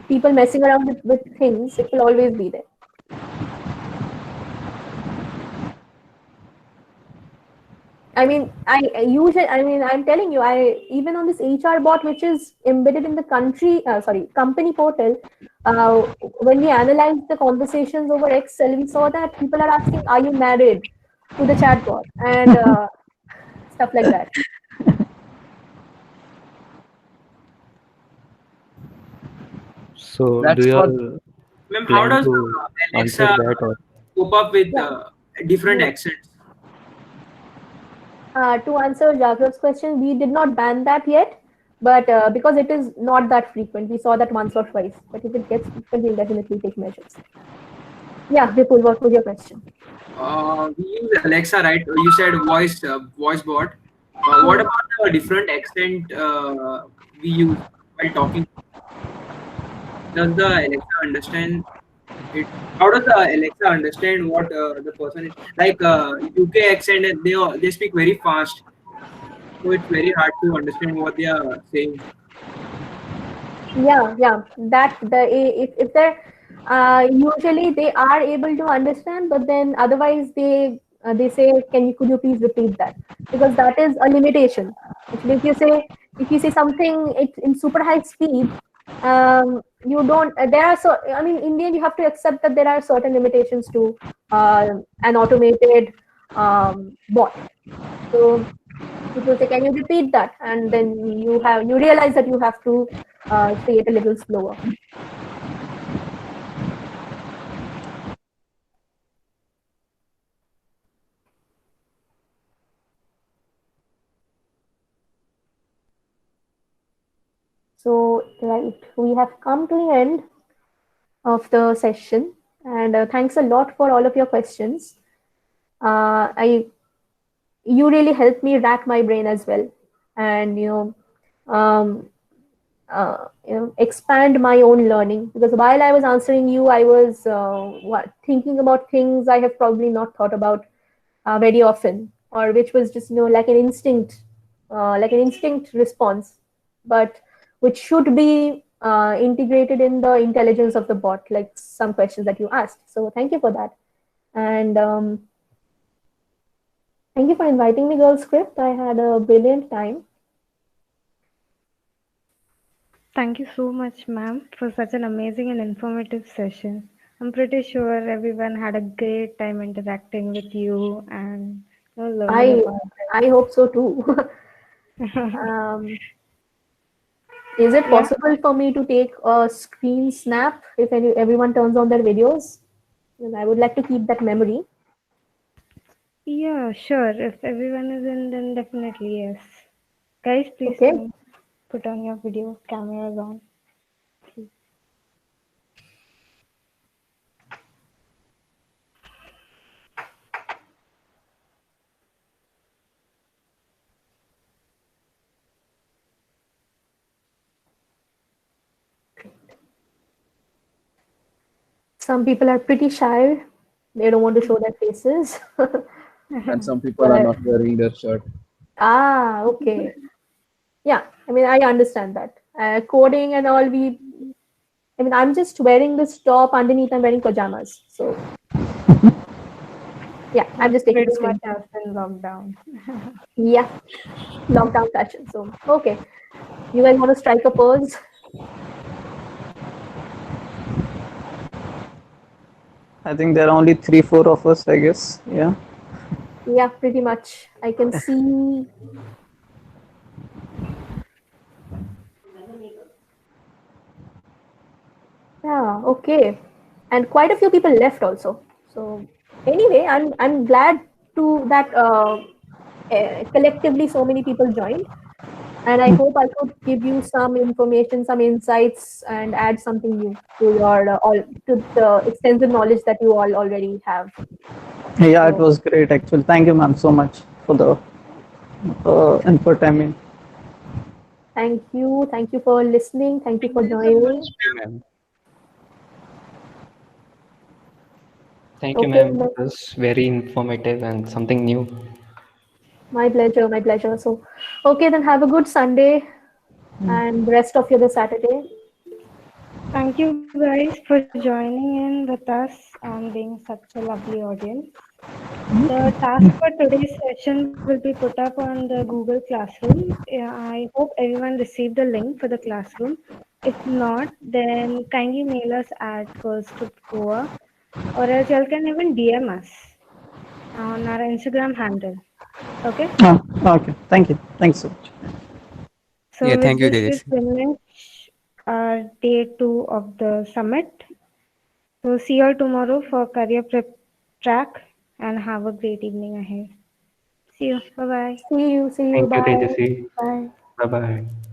people messing around with things, it will always be there. I mean, I'm telling you, even on this HR bot, which is embedded in the company portal, when we analyzed the conversations over Excel, we saw that people are asking, "Are you married?" to the chatbot and stuff like that. So do That's you what all Ma'am, how plan does to answer Alexa that, or cope up with Yeah. different accents? To answer Jagrav's question, we did not ban that yet, but because it is not that frequent, we saw that once or twice. But if it gets frequent, we'll definitely take measures. Yeah, Vipul, what was your question? We use Alexa, right? You said voice bot. What about the different accent we use while talking? Does the Alexa understand it? How does the Alexa understand what the person is like? UK accent, and they speak very fast, so it's very hard to understand what they are saying. Yeah. That if they're usually they are able to understand, but then otherwise they say, could you please repeat that? Because that is a limitation. Actually, if you say something in super high speed, you don't. There are I mean, Indian, you have to accept that there are certain limitations to an automated bot. So people say, "Can you repeat that?" And then you realize that you have to say it a little slower. So, right, we have come to the end of the session, and thanks a lot for all of your questions. I You really helped me rack my brain as well, and um, expand my own learning. Because while I was answering you, I was thinking about things I have probably not thought about very often, or which was just like an instinct response, but which should be integrated in the intelligence of the bot, like some questions that you asked. So thank you for that, and thank you for inviting me, Girl Script. I had a brilliant time. Thank you so much, ma'am, for such an amazing and informative session. I'm pretty sure everyone had a great time interacting with you and learning I about I hope so too. it. um, is it Yeah, possible for me to take a screen snap if everyone turns on their videos? And I would like to keep that memory. yeah, sure. If everyone is in, then definitely yes. Guys, please Okay. put on your video cameras on. Some people are pretty shy. They don't want to show their faces. And some people are But not wearing their shirt. okay. Yeah, I mean, I understand that. Coding and all, I mean, I'm just wearing this top underneath, I'm wearing pajamas. So, yeah, I'm That's just taking pretty the much screen. us in lockdown. Yeah, lockdown fashion. So, okay. You guys want to strike a pose? I think there are only 3-4 of us, I guess. Yeah. Yeah, pretty much. I can see. Yeah, okay. And quite a few people left also. So anyway, I'm glad to that collectively so many people joined. And I hope I could give you some information, some insights, and add something new to your to the extensive knowledge that you all already have. Yeah, it So was great actually. Thank you, ma'am, so much for the input. I mean, thank you for listening. Thank you Thank for you so much. joining. Thank you, ma'am. Thank you, Okay, ma'am. It was very informative and something new. my pleasure, my pleasure. So, okay, then have a good Sunday and rest of your the Saturday. Thank you guys for joining in with us and being such a lovely audience. The task for today's session will be put up on the Google Classroom. Yeah, I hope everyone received the link for the classroom. If not, then kindly mail us at First to Goa, or else you can even DM us on our Instagram handle. Okay. okay. Thank you. Thanks so much. So with this, we finish our day 2 of the summit. So see you all tomorrow for career prep track and have a great evening ahead. See you. Bye bye. See you. See you. Thank you, Bye. Tejasvi. Bye. Bye bye.